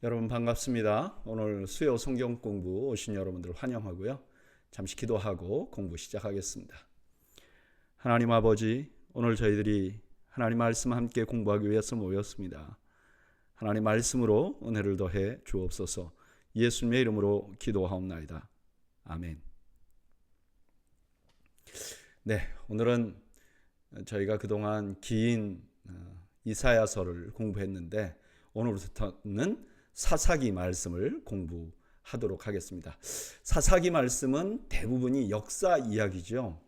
여러분 반갑습니다. 오늘 수요 성경 공부 오신 여러분들 환영하고요. 잠시 기도하고 공부 시작하겠습니다. 하나님 아버지, 오늘 저희들이 하나님 말씀 함께 공부하기 위해서 모였습니다. 하나님 말씀으로 은혜를 더해 주옵소서. 예수님의 이름으로 기도하옵나이다. 아멘. 네, 오늘은 저희가 그동안 긴 이사야서를 공부했는데 오늘부터는 사사기 말씀을 공부하도록 하겠습니다. 사사기 말씀은 대부분이 역사 이야기죠.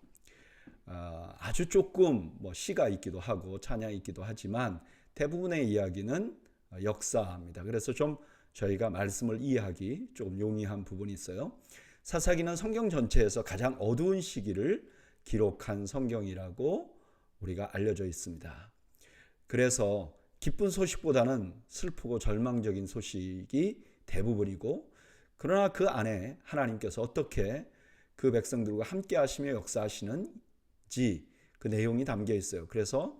아주 조금 시가 있기도 하고 찬양이 있기도 하지만 대부분의 이야기는 역사입니다. 그래서 좀 저희가 말씀을 이해하기 조금 용이한 부분이 있어요. 사사기는 성경 전체에서 가장 어두운 시기를 기록한 성경이라고 우리가 알려져 있습니다. 그래서 기쁜 소식보다는 슬프고 절망적인 소식이 대부분이고, 그러나 그 안에 하나님께서 어떻게 그 백성들과 함께 하시며 역사하시는지 그 내용이 담겨 있어요. 그래서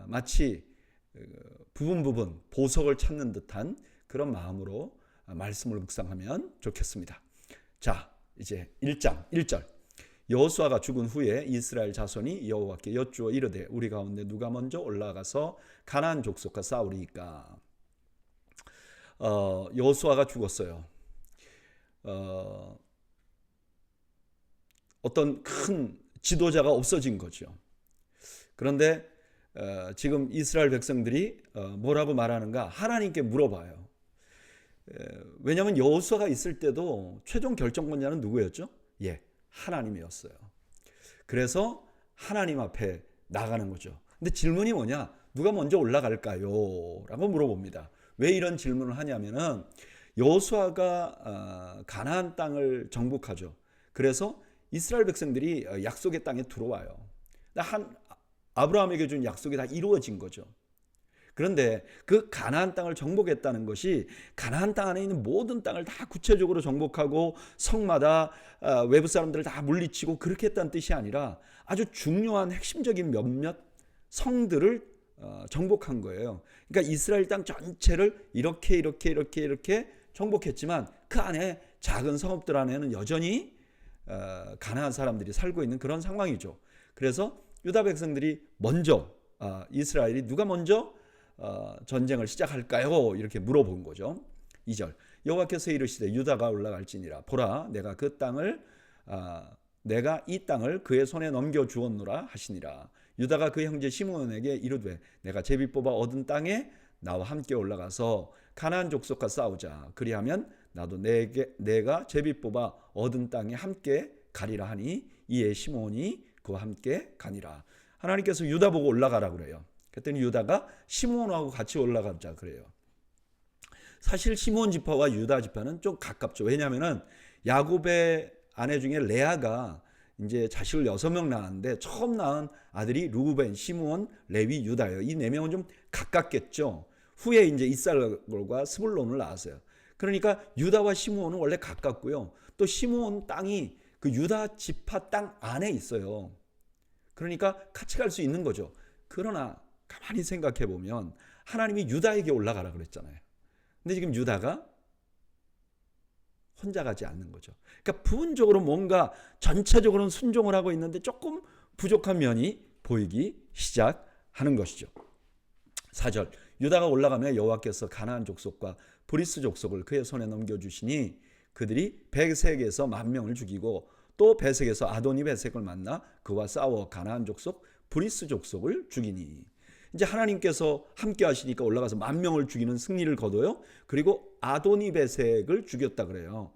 마치 부분 보석을 찾는 듯한 그런 마음으로 말씀을 묵상하면 좋겠습니다. 자, 이제 1장 1절. 여호수아가 죽은 후에 이스라엘 자손이 여호와께 여쭈어 이르되 우리 가운데 누가 먼저 올라가서 가나안 족속과 싸우리이까. 여호수아가 죽었어요. 어떤 큰 지도자가 없어진 거죠. 그런데 지금 이스라엘 백성들이 뭐라고 말하는가? 하나님께 물어봐요. 왜냐하면 여호수아가 있을 때도 최종 결정권자는 누구였죠? 하나님이었어요. 그래서 하나님 앞에 나가는 거죠. 근데 질문이 뭐냐? 누가 먼저 올라갈까요? 라고 물어봅니다. 왜 이런 질문을 하냐면은 여호수아가 가나안 땅을 정복하죠. 그래서 이스라엘 백성들이 약속의 땅에 들어와요. 아브라함에게 준 약속이 다 이루어진 거죠. 그런데 그 가나안 땅을 정복했다는 것이 가나안 땅 안에 있는 모든 땅을 다 구체적으로 정복하고 성마다 외부 사람들을 다 물리치고 그렇게 했다는 뜻이 아니라 아주 중요한 핵심적인 몇몇 성들을 정복한 거예요. 그러니까 이스라엘 땅 전체를 이렇게 정복했지만 그 안에 작은 성읍들 안에는 여전히 가나안 사람들이 살고 있는 그런 상황이죠. 그래서 유다 백성들이 먼저 이스라엘이 누가 먼저 전쟁을 시작할까요? 이렇게 물어본 거죠. 2절. 여호와께서 이르시되 유다가 올라갈지니라. 보라, 내가 이 땅을 그의 손에 넘겨 주었노라 하시니라. 유다가 그 형제 시므온에게 이르되 내가 제비 뽑아 얻은 땅에 나와 함께 올라가서 가나안 족속과 싸우자. 그리하면 나도 내가 제비 뽑아 얻은 땅에 함께 가리라 하니 이에 시므온이 그와 함께 가니라. 하나님께서 유다 보고 올라가라 그래요. 그랬더니 유다가 시므온하고 같이 올라가자 그래요. 사실 시므온 지파와 유다 지파는 좀 가깝죠. 왜냐하면은 야곱의 아내 중에 레아가 이제 자식을 6명 낳았는데 처음 낳은 아들이 루벤, 시므온, 레위, 유다예요. 이 4명은 좀 가깝겠죠. 후에 이제 이살과 스불론을 낳았어요. 그러니까 유다와 시므온은 원래 가깝고요. 또 시므온 땅이 그 유다 지파 땅 안에 있어요. 그러니까 같이 갈 수 있는 거죠. 그러나 가만히 생각해 보면 하나님이 유다에게 올라가라 그랬잖아요. 근데 지금 유다가 혼자 가지 않는 거죠. 그러니까 부분적으로 뭔가 전체적으로는 순종을 하고 있는데 조금 부족한 면이 보이기 시작하는 것이죠. 4절. 유다가 올라가며 여호와께서 가나안 족속과 브리스 족속을 그의 손에 넘겨주시니 그들이 베색에서 10,000명을 죽이고 또 베색에서 아도니 베색을 만나 그와 싸워 가나안 족속 브리스 족속을 죽이니. 이제 하나님께서 함께 하시니까 올라가서 10,000명을 죽이는 승리를 거둬요. 그리고 아도니 베색을 죽였다 그래요.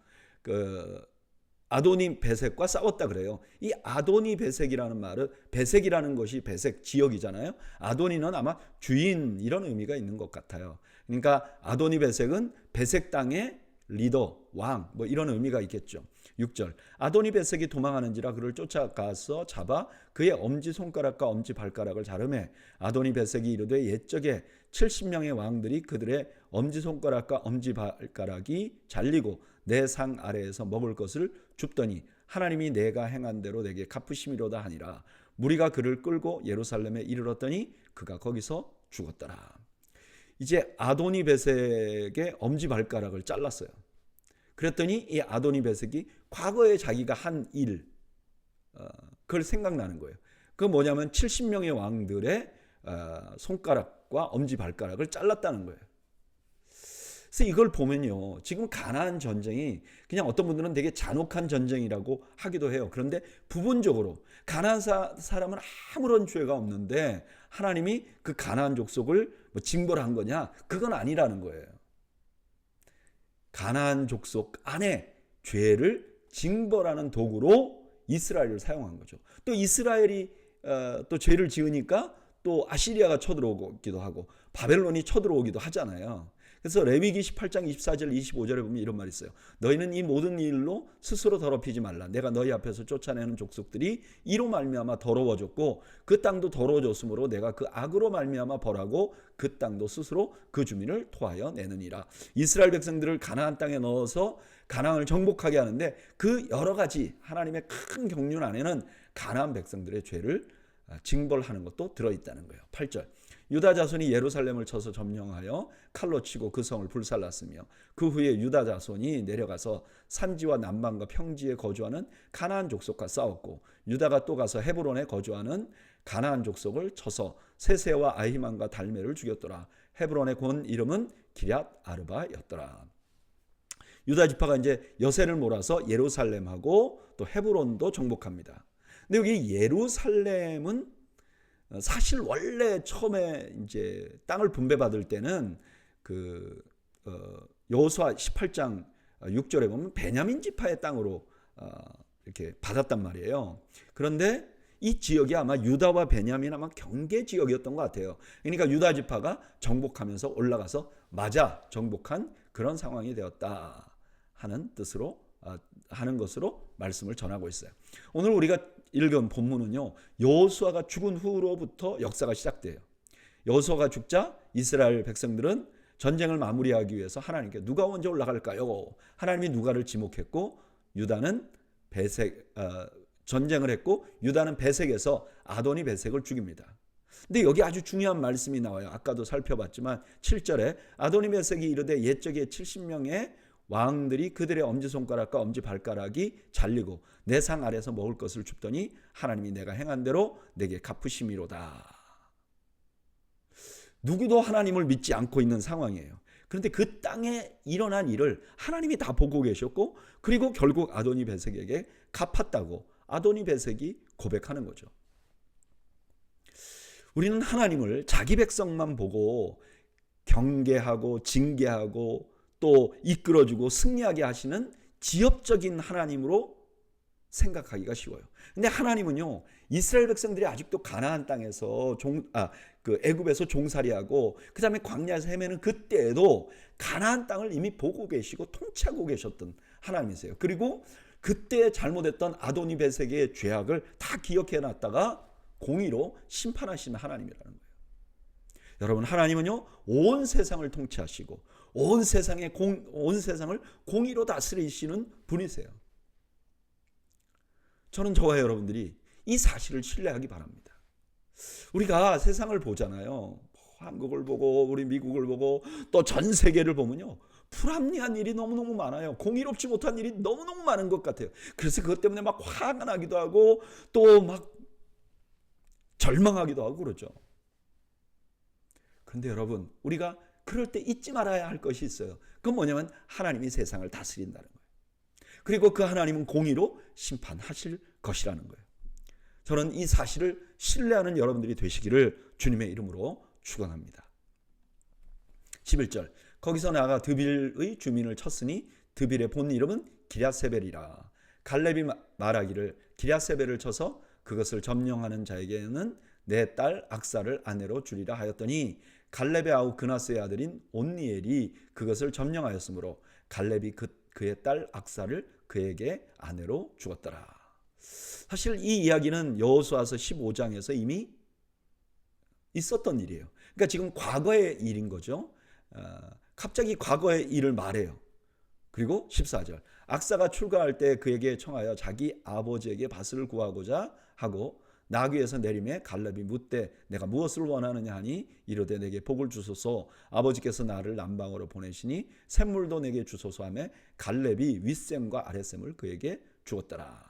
아도니 베색과 싸웠다 그래요. 이 아도니 베색이라는 말은, 베색이라는 것이 베색 지역이잖아요. 아도니는 아마 주인 이런 의미가 있는 것 같아요. 그러니까 아도니 베색은 베색 땅의 리더, 왕, 이런 의미가 있겠죠. 6절. 아도니 베색이 도망하는지라 그를 쫓아가서 잡아 그의 엄지손가락과 엄지발가락을 자르매 아도니 베색이 이르되 옛적에 70명의 왕들이 그들의 엄지손가락과 엄지발가락이 잘리고 내 상 아래에서 먹을 것을 줍더니 하나님이 내가 행한 대로 내게 갚으심이로다 하니라. 무리가 그를 끌고 예루살렘에 이르렀더니 그가 거기서 죽었더라. 이제 아도니 베색의 엄지발가락을 잘랐어요. 그랬더니 이 아도니 베색이 과거에 자기가 한 일, 그걸 생각나는 거예요. 그 뭐냐면 70명의 왕들의 손가락과 엄지발가락을 잘랐다는 거예요. 그래서 이걸 보면요, 지금 가나안 전쟁이 그냥 어떤 분들은 되게 잔혹한 전쟁이라고 하기도 해요. 그런데 부분적으로 가나안 사람은 아무런 죄가 없는데 하나님이 그 가나안 족속을 뭐 징벌한 거냐? 그건 아니라는 거예요. 가나안 족속 안에 죄를 징벌하는 도구로 이스라엘을 사용한 거죠. 또 이스라엘이 또 죄를 지으니까 또 아시리아가 쳐들어오기도 하고 바벨론이 쳐들어오기도 하잖아요. 그래서 레위기 18장 24절 25절에 보면 이런 말이 있어요. 너희는 이 모든 일로 스스로 더럽히지 말라. 내가 너희 앞에서 쫓아내는 족속들이 이로 말미암아 더러워졌고 그 땅도 더러워졌으므로 내가 그 악으로 말미암아 벌하고 그 땅도 스스로 그 주민을 토하여 내느니라. 이스라엘 백성들을 가나안 땅에 넣어서 가나안을 정복하게 하는데 그 여러 가지 하나님의 큰 경륜 안에는 가나안 백성들의 죄를 징벌하는 것도 들어있다는 거예요. 8절. 유다 자손이 예루살렘을 쳐서 점령하여 칼로 치고 그 성을 불살랐으며 그 후에 유다 자손이 내려가서 산지와 남방과 평지에 거주하는 가나안 족속과 싸웠고 유다가 또 가서 헤브론에 거주하는 가나안 족속을 쳐서 세세와 아히만과 달메를 죽였더라. 헤브론의 본 이름은 기럇 아르바였더라. 유다 지파가 이제 여세를 몰아서 예루살렘하고 또 헤브론도 정복합니다. 근데 여기 예루살렘은 사실 원래 처음에 이제 땅을 분배받을 때는 그 여호수아 18장 6절에 보면 베냐민 지파의 땅으로 이렇게 받았단 말이에요. 그런데 이 지역이 아마 유다와 베냐민 아마 경계 지역이었던 것 같아요. 그러니까 유다 지파가 정복하면서 올라가서 맞아 정복한 그런 상황이 되었다 하는 뜻으로 하는 것으로 말씀을 전하고 있어요. 오늘 우리가 읽은 본문은요, 여호수아가 죽은 후로부터 역사가 시작돼요. 여호수아가 죽자 이스라엘 백성들은 전쟁을 마무리하기 위해서 하나님께 누가 먼저 올라갈까요? 하나님이 누가를 지목했고 유다는 전쟁을 했고 유다는 베색에서 아도니 베색을 죽입니다. 근데 여기 아주 중요한 말씀이 나와요. 아까도 살펴봤지만 7절에 아도니 베색이 이르되 옛적에 70명의 왕들이 그들의 엄지손가락과 엄지발가락이 잘리고 내 상 아래서 먹을 것을 줍더니 하나님이 내가 행한 대로 내게 갚으심이로다. 누구도 하나님을 믿지 않고 있는 상황이에요. 그런데 그 땅에 일어난 일을 하나님이 다 보고 계셨고 그리고 결국 아도니 베색에게 갚았다고 아도니 베색이 고백하는 거죠. 우리는 하나님을 자기 백성만 보고 경계하고 징계하고 또 이끌어주고 승리하게 하시는 지엽적인 하나님으로 생각하기가 쉬워요. 근데 하나님은요, 이스라엘 백성들이 아직도 가나안 땅에서 그 애굽에서 종살이하고 그 다음에 광야에서 헤매는 그때에도 가나안 땅을 이미 보고 계시고 통치하고 계셨던 하나님이세요. 그리고 그때 잘못했던 아도니 베색의 죄악을 다 기억해 놨다가 공의로 심판하시는 하나님이라는 거예요. 여러분, 하나님은요, 온 세상을 통치하시고 온 세상을 공의로 다스리시는 분이세요. 저는 저와 여러분들이 이 사실을 신뢰하기 바랍니다. 우리가 세상을 보잖아요. 한국을 보고 우리 미국을 보고 또 전 세계를 보면요, 불합리한 일이 너무너무 많아요. 공의롭지 못한 일이 너무너무 많은 것 같아요. 그래서 그것 때문에 막 화가 나기도 하고 또 막 절망하기도 하고 그러죠. 그런데 여러분, 우리가 그럴 때 잊지 말아야 할 것이 있어요. 그건 뭐냐면 하나님이 세상을 다스린다는 거예요. 그리고 그 하나님은 공의로 심판하실 것이라는 거예요. 저는 이 사실을 신뢰하는 여러분들이 되시기를 주님의 이름으로 축원합니다. 11절, 거기서 나아가 드빌의 주민을 쳤으니 드빌의 본 이름은 기럇세벨이라. 갈렙이 말하기를 기럇세벨을 쳐서 그것을 점령하는 자에게는 내 딸 악사를 아내로 주리라 하였더니 갈렙의 아우 그나스의 아들인 온니엘이 그것을 점령하였으므로 갈렙이 그의 딸 악사를 그에게 아내로 주었더라. 사실 이 이야기는 여호수아서 15장에서 이미 있었던 일이에요. 그러니까 지금 과거의 일인 거죠. 갑자기 과거의 일을 말해요. 그리고 14절, 악사가 출가할 때 그에게 청하여 자기 아버지에게 밭을 구하고자 하고 나귀에서 내림에 갈렙이 묻되 내가 무엇을 원하느냐 하니 이르되 내게 복을 주소서 아버지께서 나를 남방으로 보내시니 샘물도 내게 주소서 하며 갈렙이 윗샘과 아랫샘을 그에게 주었더라.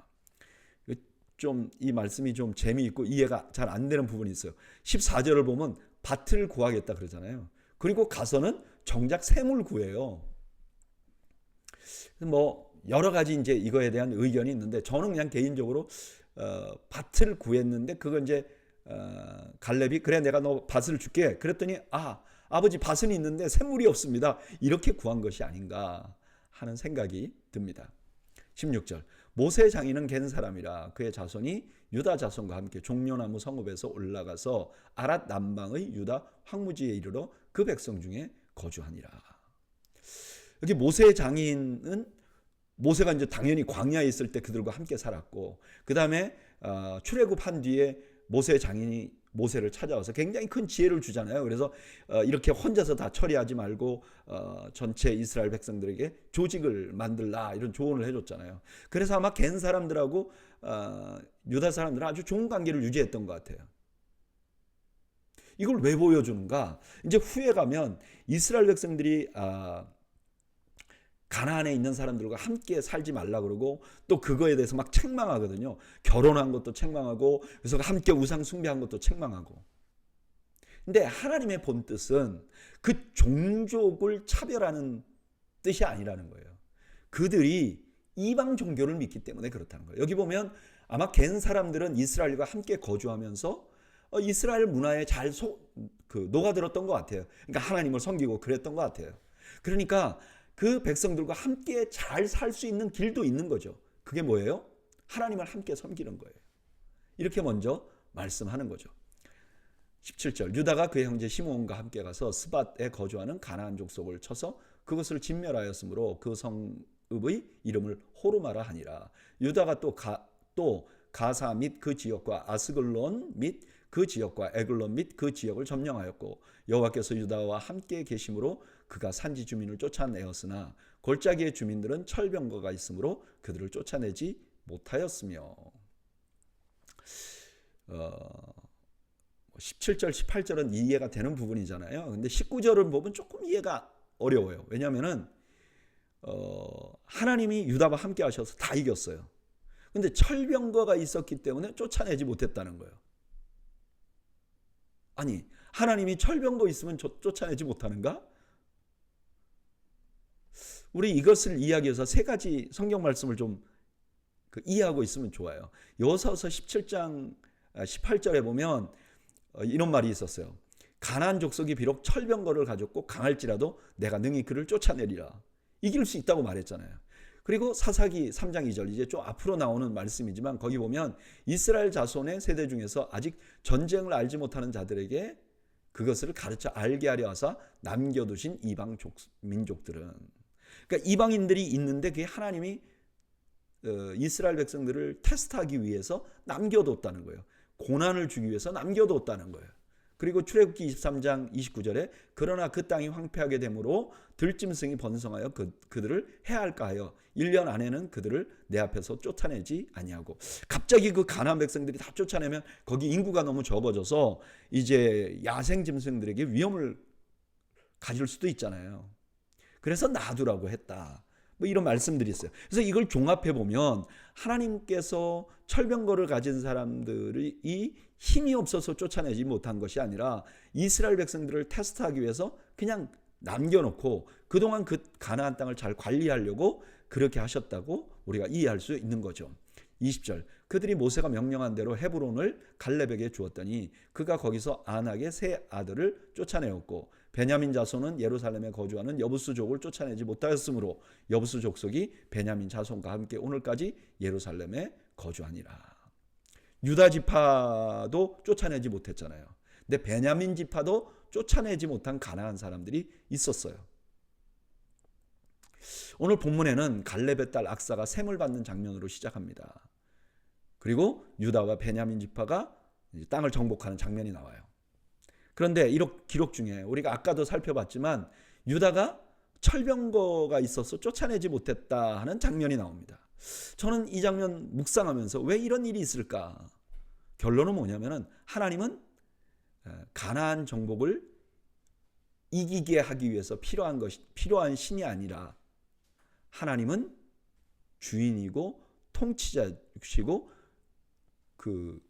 좀 이 말씀이 좀 재미있고 이해가 잘 안 되는 부분이 있어요. 14절을 보면 밭을 구하겠다 그러잖아요. 그리고 가서는 정작 샘을 구해요. 뭐 여러 가지 이제 이거에 대한 의견이 있는데 저는 그냥 개인적으로 밭을 구했는데 그건 이제 갈렙이 그래 내가 너 밭을 줄게 그랬더니 아버지 밭은 있는데 샘물이 없습니다 이렇게 구한 것이 아닌가 하는 생각이 듭니다. 16절 모세 장인은 갠 사람이라 그의 자손이 유다 자손과 함께 종려나무 성읍에서 올라가서 아랏 남방의 유다 황무지에 이르러 그 백성 중에 거주하니라. 여기 모세 장인은 모세가 이제 당연히 광야에 있을 때 그들과 함께 살았고 그 다음에 출애굽한 뒤에 모세 장인이 모세를 찾아와서 굉장히 큰 지혜를 주잖아요. 그래서 이렇게 혼자서 다 처리하지 말고 전체 이스라엘 백성들에게 조직을 만들라 이런 조언을 해줬잖아요. 그래서 아마 갠 사람들하고 유다 사람들은 아주 좋은 관계를 유지했던 것 같아요. 이걸 왜 보여주는가? 이제 후에 가면 이스라엘 백성들이 가나안에 있는 사람들과 함께 살지 말라 그러고 또 그거에 대해서 막 책망하거든요. 결혼한 것도 책망하고 그래서 함께 우상 숭배한 것도 책망하고. 근데 하나님의 본 뜻은 그 종족을 차별하는 뜻이 아니라는 거예요. 그들이 이방 종교를 믿기 때문에 그렇다는 거예요. 여기 보면 아마 갠 사람들은 이스라엘과 함께 거주하면서 이스라엘 문화에 잘 녹아들었던 것 같아요. 그러니까 하나님을 섬기고 그랬던 것 같아요. 그러니까 그 백성들과 함께 잘 살 수 있는 길도 있는 거죠. 그게 뭐예요? 하나님을 함께 섬기는 거예요. 이렇게 먼저 말씀하는 거죠. 17절 유다가 그의 형제 시므온과 함께 가서 스밧에 거주하는 가나안 족속을 쳐서 그것을 진멸하였으므로 그 성읍의 이름을 호르마라 하니라. 유다가 또 가사 및 그 지역과 아스글론 및 그 지역과 에글론 및 그 지역을 점령하였고 여호와께서 유다와 함께 계심으로 그가 산지 주민을 쫓아내었으나 골짜기의 주민들은 철병거가 있으므로 그들을 쫓아내지 못하였으며 17절 18절은 이해가 되는 부분이잖아요. 근데 19절을 보면 조금 이해가 어려워요. 왜냐하면 하나님이 유다와 함께 하셔서 다 이겼어요. 근데 철병거가 있었기 때문에 쫓아내지 못했다는 거예요. 아니 하나님이 철병거 있으면 쫓아내지 못하는가? 우리 이것을 이야기해서 세 가지 성경 말씀을 좀 이해하고 있으면 좋아요. 여호수아서 17장 18절에 보면 이런 말이 있었어요. 가나안 족속이 비록 철병거를 가졌고 강할지라도 내가 능히 그를 쫓아내리라. 이길 수 있다고 말했잖아요. 그리고 사사기 3장 2절 이제 좀 앞으로 나오는 말씀이지만 거기 보면 이스라엘 자손의 세대 중에서 아직 전쟁을 알지 못하는 자들에게 그것을 가르쳐 알게 하려 하사 남겨두신 이방 민족들은 그러니까 이방인들이 있는데 그게 하나님이 이스라엘 백성들을 테스트하기 위해서 남겨뒀다는 거예요. 고난을 주기 위해서 남겨뒀다는 거예요. 그리고 출애굽기 23장 29절에 그러나 그 땅이 황폐하게 되므로 들짐승이 번성하여 그들을 해할까 하여 1년 안에는 그들을 내 앞에서 쫓아내지 아니하고 갑자기 그 가나안 백성들이 다 쫓아내면 거기 인구가 너무 적어져서 이제 야생 짐승들에게 위험을 가질 수도 있잖아요. 그래서 놔두라고 했다. 뭐 이런 말씀들이 있어요. 그래서 이걸 종합해 보면 하나님께서 철병거를 가진 사람들이 힘이 없어서 쫓아내지 못한 것이 아니라 이스라엘 백성들을 테스트하기 위해서 그냥 남겨놓고 그동안 그 가나안 땅을 잘 관리하려고 그렇게 하셨다고 우리가 이해할 수 있는 거죠. 20절 그들이 모세가 명령한 대로 헤브론을 갈렙에게 주었더니 그가 거기서 아낙의 세 아들을 쫓아내었고 베냐민 자손은 예루살렘에 거주하는 여부수족을 쫓아내지 못하였으므로 여부수 족속이 베냐민 자손과 함께 오늘까지 예루살렘에 거주하니라. 유다 지파도 쫓아내지 못했잖아요. 근데 베냐민 지파도 쫓아내지 못한 가나안 사람들이 있었어요. 오늘 본문에는 갈렙의 딸 악사가 셈을 받는 장면으로 시작합니다. 그리고 유다와 베냐민 지파가 땅을 정복하는 장면이 나와요. 그런데 이 기록 중에 우리가 아까도 살펴봤지만 유다가 철병거가 있어서 쫓아내지 못했다 하는 장면이 나옵니다. 저는 이 장면 묵상하면서 왜 이런 일이 있을까? 결론은 뭐냐면은 하나님은 가나안 정복을 이기게 하기 위해서 필요한 신이 아니라 하나님은 주인이고 통치자이시고 그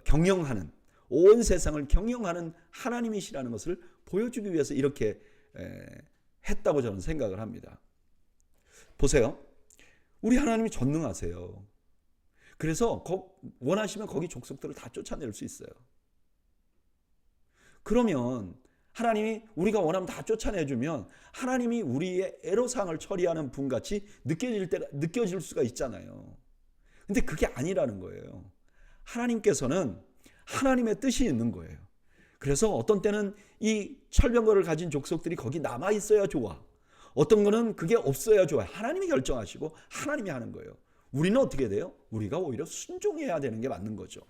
경영하는, 온 세상을 경영하는 하나님이시라는 것을 보여주기 위해서 이렇게 했다고 저는 생각을 합니다. 보세요. 우리 하나님이 전능하세요. 그래서 원하시면 거기 족속들을 다 쫓아낼 수 있어요. 그러면 하나님이 우리가 원하면 다 쫓아내주면 하나님이 우리의 애로사항을 처리하는 분같이 느껴질 수가 있잖아요. 근데 그게 아니라는 거예요. 하나님께서는 하나님의 뜻이 있는 거예요. 그래서 어떤 때는 이 철병거를 가진 족속들이 거기 남아 있어야 좋아. 어떤 거는 그게 없어야 좋아요. 하나님이 결정하시고 하나님이 하는 거예요. 우리는 어떻게 돼요? 우리가 오히려 순종해야 되는 게 맞는 거죠.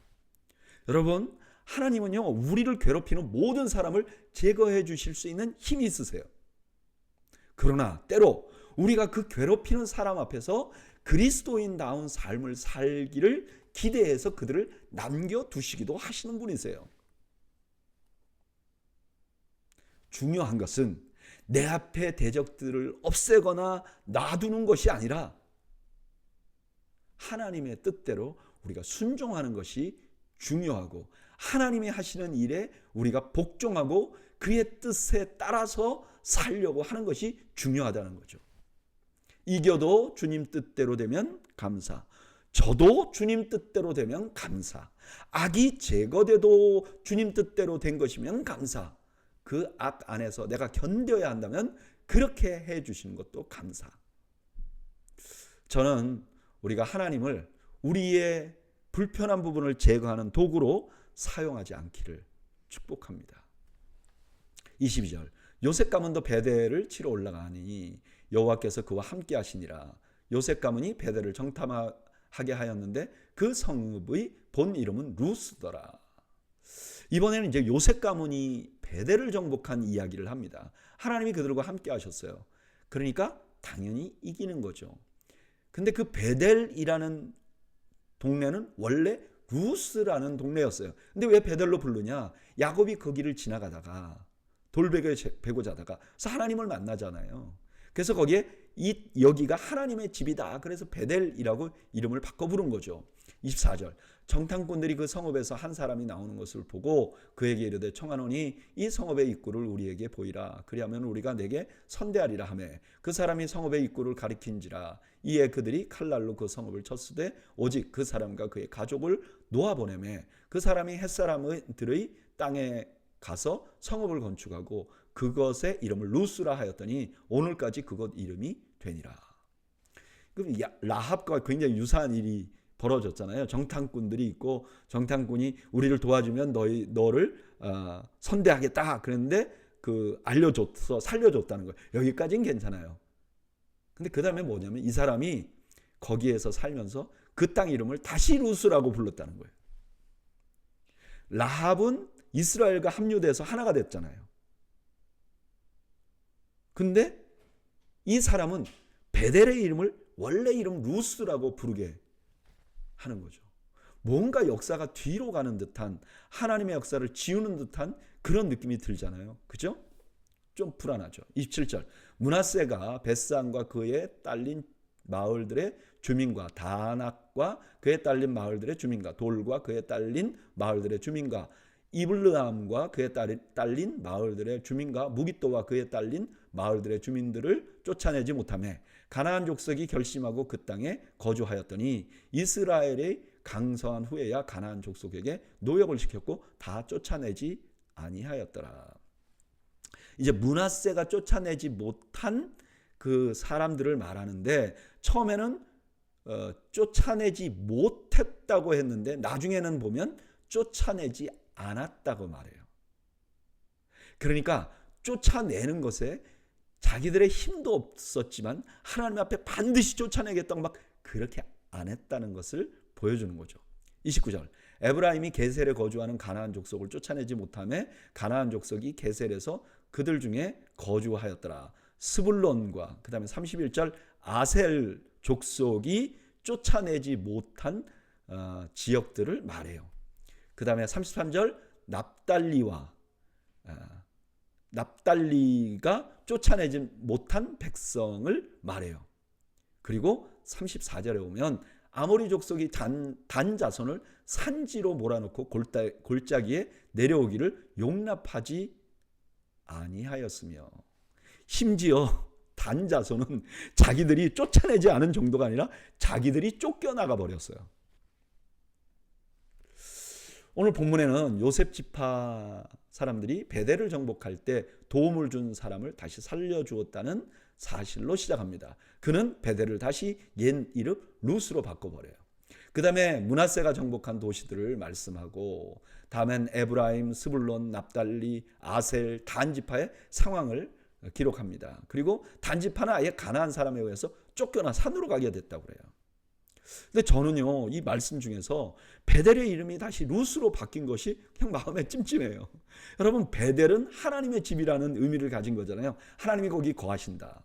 여러분, 하나님은요, 우리를 괴롭히는 모든 사람을 제거해 주실 수 있는 힘이 있으세요. 그러나 때로 우리가 그 괴롭히는 사람 앞에서 그리스도인다운 삶을 살기를 기대해서 그들을 남겨두시기도 하시는 분이세요. 중요한 것은 내 앞에 대적들을 없애거나 놔두는 것이 아니라 하나님의 뜻대로 우리가 순종하는 것이 중요하고, 하나님이 하시는 일에 우리가 복종하고 그의 뜻에 따라서 살려고 하는 것이 중요하다는 거죠. 이겨도 주님 뜻대로 되면 감사, 저도 주님 뜻대로 되면 감사, 악이 제거돼도 주님 뜻대로 된 것이면 감사, 그 악 안에서 내가 견뎌야 한다면 그렇게 해 주시는 것도 감사. 저는 우리가 하나님을 우리의 불편한 부분을 제거하는 도구로 사용하지 않기를 축복합니다. 22절, 요셉 가문도 베델을 치러 올라가니 여호와께서 그와 함께 하시니라. 요셉 가문이 베델을 정탐하게 하였는데 그 성읍의 본 이름은 루스더라. 이번에는 이제 요셉 가문이 베델을 정복한 이야기를 합니다. 하나님이 그들과 함께 하셨어요. 그러니까 당연히 이기는 거죠. 근데 그 베델이라는 동네는 원래 루스라는 동네였어요. 근데 왜 베델로 부르냐? 야곱이 거기를 지나가다가 돌베개 베고 자다가 그래서 하나님을 만나잖아요. 그래서 거기에 여기가 하나님의 집이다. 그래서 베델이라고 이름을 바꿔 부른 거죠. 24절, 정탐꾼들이 그 성읍에서 한 사람이 나오는 것을 보고 그에게 이르되 청하노니 이 성읍의 입구를 우리에게 보이라. 그리하면 우리가 내게 선대하리라 하며 그 사람이 성읍의 입구를 가리킨지라. 이에 그들이 칼날로 그 성읍을 쳤으되 오직 그 사람과 그의 가족을 놓아보내며 그 사람이 햇사람들의 땅에 가서 성읍을 건축하고 그것의 이름을 루스라 하였더니 오늘까지 그것 이름이 되니라. 그럼 라합과 굉장히 유사한 일이 벌어졌잖아요. 정탐꾼들이 있고 정탐꾼이 우리를 도와주면 너를 선대하겠다 그랬는데 알려줘서 살려줬다는 거예요. 여기까지는 괜찮아요. 근데 그 다음에 뭐냐면 이 사람이 거기에서 살면서 그 땅 이름을 다시 루스라고 불렀다는 거예요. 라합은 이스라엘과 합류돼서 하나가 됐잖아요. 근데 이 사람은 베델의 이름을 원래 이름 루스라고 부르게 하는 거죠. 뭔가 역사가 뒤로 가는 듯한, 하나님의 역사를 지우는 듯한 그런 느낌이 들잖아요. 그죠? 좀 불안하죠. 27절, 므낫세가 벳산과 그에 딸린 마을들의 주민과 다낙과 그에 딸린 마을들의 주민과 돌과 그에 딸린 마을들의 주민과 이블르함과 그에 딸린 마을들의 주민과 무깃도와 그에 딸린 마을들의 주민들을 쫓아내지 못하며 가나안 족속이 결심하고 그 땅에 거주하였더니 이스라엘의 강성한 후에야 가나안 족속에게 노역을 시켰고 다 쫓아내지 아니하였더라. 이제 므낫세가 쫓아내지 못한 그 사람들을 말하는데 처음에는 쫓아내지 못했다고 했는데 나중에는 보면 쫓아내지 않았다고 말해요. 그러니까 쫓아내는 것에 자기들의 힘도 없었지만 하나님 앞에 반드시 쫓아내겠다고 막 그렇게 안 했다는 것을 보여주는 거죠. 29절, 에브라임이 게셀에 거주하는 가나안 족속을 쫓아내지 못하며 가나안 족속이 게셀에서 그들 중에 거주하였더라. 스불론과 그 다음에 31절 아셀 족속이 쫓아내지 못한 지역들을 말해요. 그 다음에 33절 납달리가 쫓아내지 못한 백성을 말해요. 그리고 34절에 오면 아모리 족속이 단 자손을 산지로 몰아넣고 골짜기에 내려오기를 용납하지 아니하였으며, 심지어 단 자손은 자기들이 쫓아내지 않은 정도가 아니라 자기들이 쫓겨나가 버렸어요. 오늘 본문에는 요셉 지파 사람들이 베델을 정복할 때 도움을 준 사람을 다시 살려주었다는 사실로 시작합니다. 그는 베델을 다시 옛 이름 루스로 바꿔버려요. 그 다음에 므낫세가 정복한 도시들을 말씀하고, 다음엔 에브라임, 스불론, 납달리, 아셀, 단 지파의 상황을 기록합니다. 그리고 단 지파는 아예 가나안 사람에 의해서 쫓겨나 산으로 가게 됐다고 그래요. 근데 저는요, 이 말씀 중에서 베델의 이름이 다시 루스로 바뀐 것이 그냥 마음에 찜찜해요. 여러분, 베델은 하나님의 집이라는 의미를 가진 거잖아요. 하나님이 거기 거하신다.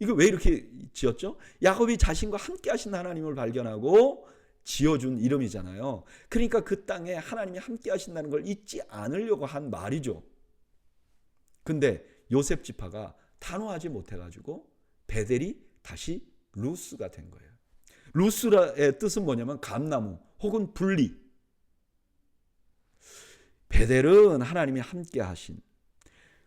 이거 왜 이렇게 지었죠? 야곱이 자신과 함께 하신 하나님을 발견하고 지어준 이름이잖아요. 그러니까 그 땅에 하나님이 함께 하신다는 걸 잊지 않으려고 한 말이죠. 근데 요셉 지파가 단호하지 못해가지고 베델이 다시 루스가 된 거예요. 루스의 뜻은 뭐냐면 감나무 혹은 분리. 베델은 하나님이 함께 하신,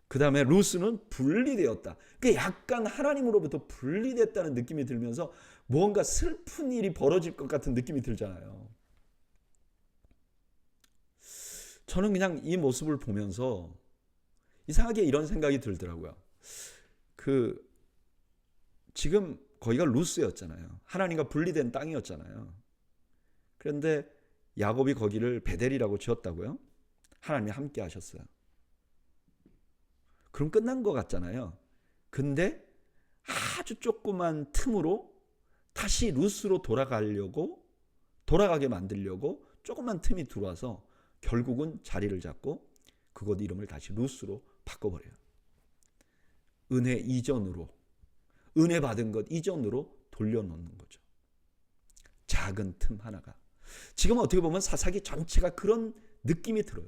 그 다음에 루스는 분리되었다. 그러니까 약간 하나님으로부터 분리됐다는 느낌이 들면서 뭔가 슬픈 일이 벌어질 것 같은 느낌이 들잖아요. 저는 그냥 이 모습을 보면서 이상하게 이런 생각이 들더라고요. 지금 거기가 루스였잖아요. 하나님과 분리된 땅이었잖아요. 그런데 야곱이 거기를 베델이라고 지었다고요? 하나님이 함께 하셨어요. 그럼 끝난 것 같잖아요. 근데 아주 조그만 틈으로 다시 루스로 돌아가게 만들려고 조그만 틈이 들어와서 결국은 자리를 잡고 그곳 이름을 다시 루스로 바꿔버려요. 은혜 이전으로, 은혜 받은 것 이전으로 돌려놓는 거죠. 작은 틈 하나가. 지금 어떻게 보면 사사기 전체가 그런 느낌이 들어요.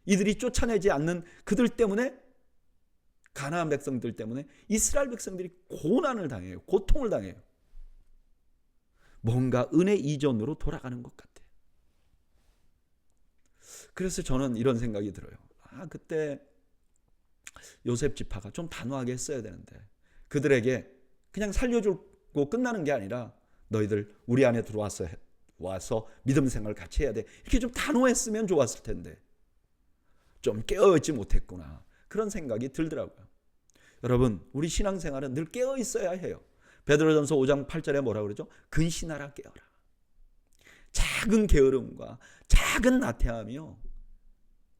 이들이 쫓아내지 않는 그들 때문에, 가나안 백성들 때문에 이스라엘 백성들이 고난을 당해요. 고통을 당해요. 뭔가 은혜 이전으로 돌아가는 것 같아요. 그래서 저는 이런 생각이 들어요. 그때 요셉 지파가 좀 단호하게 했어야 되는데, 그들에게 그냥 살려주고 끝나는 게 아니라 너희들 우리 안에 와서 믿음 생활을 같이 해야 돼, 이렇게 좀 단호했으면 좋았을 텐데 좀 깨어있지 못했구나, 그런 생각이 들더라고요. 여러분, 우리 신앙생활은 늘 깨어 있어야 해요. 베드로전서 5장 8절에 뭐라고 그러죠? 근신하라, 깨어라. 작은 게으름과 작은 나태함이요,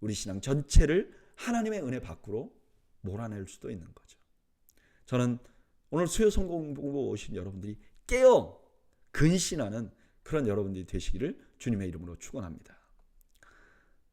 우리 신앙 전체를 하나님의 은혜 밖으로 몰아낼 수도 있는 거죠. 저는 오늘 수요 성공 보고 오신 여러분들이 깨어 근신하는 그런 여러분들이 되시기를 주님의 이름으로 축원합니다.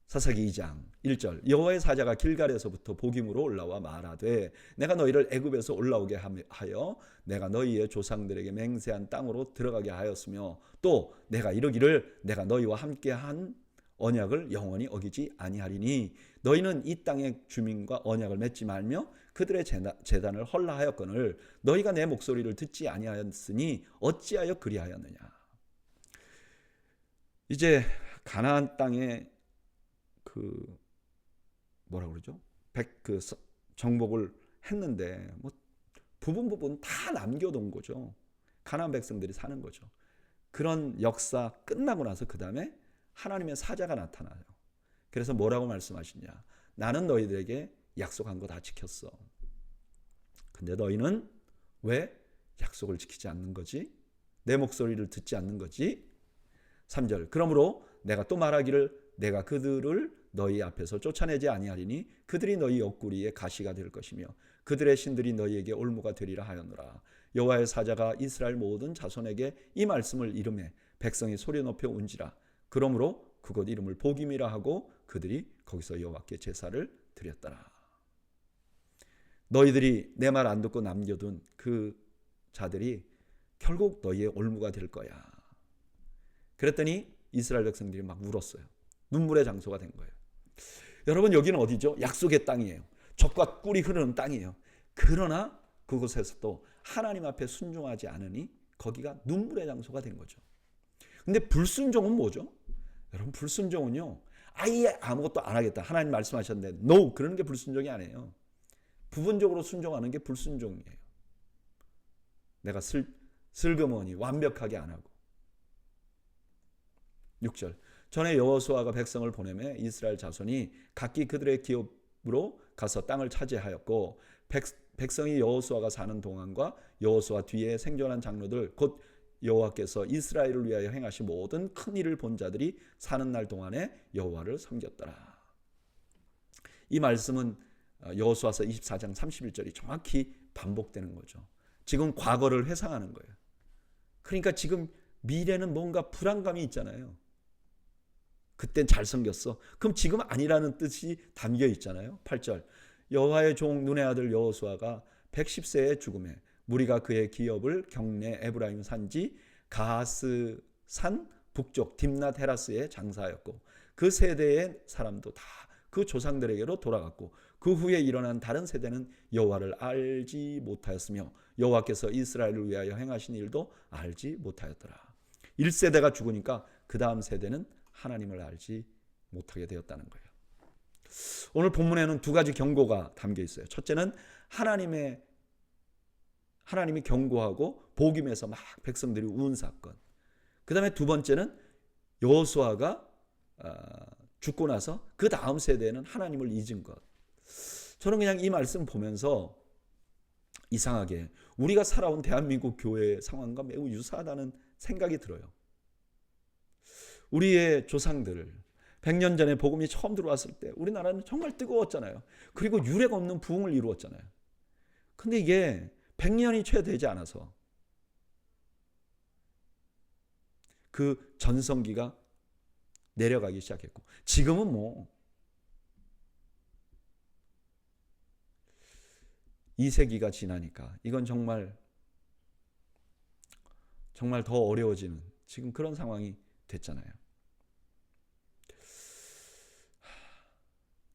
사사기 2장 1절, 여호와의 사자가 길갈에서부터 복임으로 올라와 말하되 내가 너희를 애굽에서 올라오게 하여 내가 너희의 조상들에게 맹세한 땅으로 들어가게 하였으며, 또 내가 이르기를 내가 너희와 함께한 언약을 영원히 어기지 아니하리니 너희는 이 땅의 주민과 언약을 맺지 말며 그들의 제단을 헐라하였거늘 너희가 내 목소리를 듣지 아니하였으니 어찌하여 그리하였느냐. 이제 가나안 땅에 뭐라 그러죠? 정복을 했는데 부분 다 남겨둔 거죠. 가나안 백성들이 사는 거죠. 그런 역사 끝나고 나서 그 다음에 하나님의 사자가 나타나요. 그래서 뭐라고 말씀하시냐? 나는 너희들에게 약속한 거 다 지켰어. 근데 너희는 왜 약속을 지키지 않는 거지? 내 목소리를 듣지 않는 거지? 3절, 그러므로 내가 또 말하기를 내가 그들을 너희 앞에서 쫓아내지 아니하리니 그들이 너희 옆구리에 가시가 될 것이며 그들의 신들이 너희에게 올무가 되리라 하였노라. 여호와의 사자가 이스라엘 모든 자손에게 이 말씀을 이르매 백성이 소리 높여 운지라. 그러므로 그곳 이름을 복임이라 하고 그들이 거기서 여호와께 제사를 드렸더라. 너희들이 내 말 안 듣고 남겨둔 그 자들이 결국 너희의 올무가 될 거야. 그랬더니 이스라엘 백성들이 막 울었어요. 눈물의 장소가 된 거예요. 여러분, 여기는 어디죠? 약속의 땅이에요. 젖과 꿀이 흐르는 땅이에요. 그러나 그곳에서도 하나님 앞에 순종하지 않으니 거기가 눈물의 장소가 된 거죠. 근데 불순종은 뭐죠? 여러분, 불순종은요, 아예 아무것도 안 하겠다. 하나님 말씀하셨는데 no, 그러는 게 불순종이 아니에요. 부분적으로 순종하는 게 불순종이에요. 내가 슬그머니 완벽하게 안 하고. 6절, 전에 여호수아가 백성을 보내매 이스라엘 자손이 각기 그들의 기업으로 가서 땅을 차지하였고, 백성이 여호수아가 사는 동안과 여호수아 뒤에 생존한 장로들 곧 여호와께서 이스라엘을 위하여 행하신 모든 큰 일을 본 자들이 사는 날 동안에 여호와를 섬겼더라. 이 말씀은 여호수아서 24장 31절이 정확히 반복되는 거죠. 지금 과거를 회상하는 거예요. 그러니까 지금 미래는 뭔가 불안감이 있잖아요. 그땐 잘 섬겼어. 그럼 지금 아니라는 뜻이 담겨 있잖아요. 8절, 여호와의 종 눈의 아들 여호수아가 110세에 죽음에 무리가 그의 기업을 경내 에브라임 산지 가하스 산 북쪽 딥낫 헤라스에 장사하였고, 그 세대의 사람도 다 그 조상들에게로 돌아갔고, 그 후에 일어난 다른 세대는 여호와를 알지 못하였으며 여호와께서 이스라엘을 위하여 행하신 일도 알지 못하였더라. 1세대가 죽으니까 그 다음 세대는 하나님을 알지 못하게 되었다는 거예요. 오늘 본문에는 두 가지 경고가 담겨 있어요. 첫째는 하나님이 경고하고 복임에서 막 백성들이 운 사건. 그 다음에 두 번째는 여호수아가 죽고 나서 그 다음 세대는 하나님을 잊은 것. 저는 그냥 이 말씀 보면서 이상하게 우리가 살아온 대한민국 교회의 상황과 매우 유사하다는 생각이 들어요. 우리의 조상들 100년 전에 복음이 처음 들어왔을 때 우리나라는 정말 뜨거웠잖아요. 그리고 유례 없는 부흥을 이루었잖아요. 근데 이게 100년이 채 되지 않아서 그 전성기가 내려가기 시작했고, 지금은 뭐 2세기가 지나니까 이건 정말 더 어려워지는 지금 그런 상황이 됐잖아요.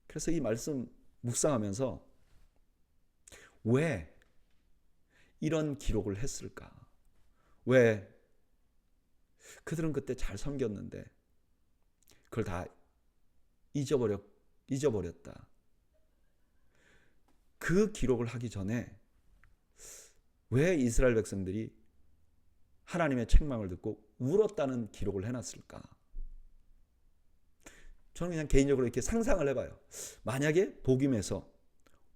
그래서 이 말씀 묵상하면서 왜 이런 기록을 했을까? 왜 그들은 그때 잘 섬겼는데 그걸 다 잊어버렸다. 그 기록을 하기 전에 왜 이스라엘 백성들이 하나님의 책망을 듣고 울었다는 기록을 해놨을까? 저는 그냥 개인적으로 이렇게 상상을 해봐요. 만약에 복임에서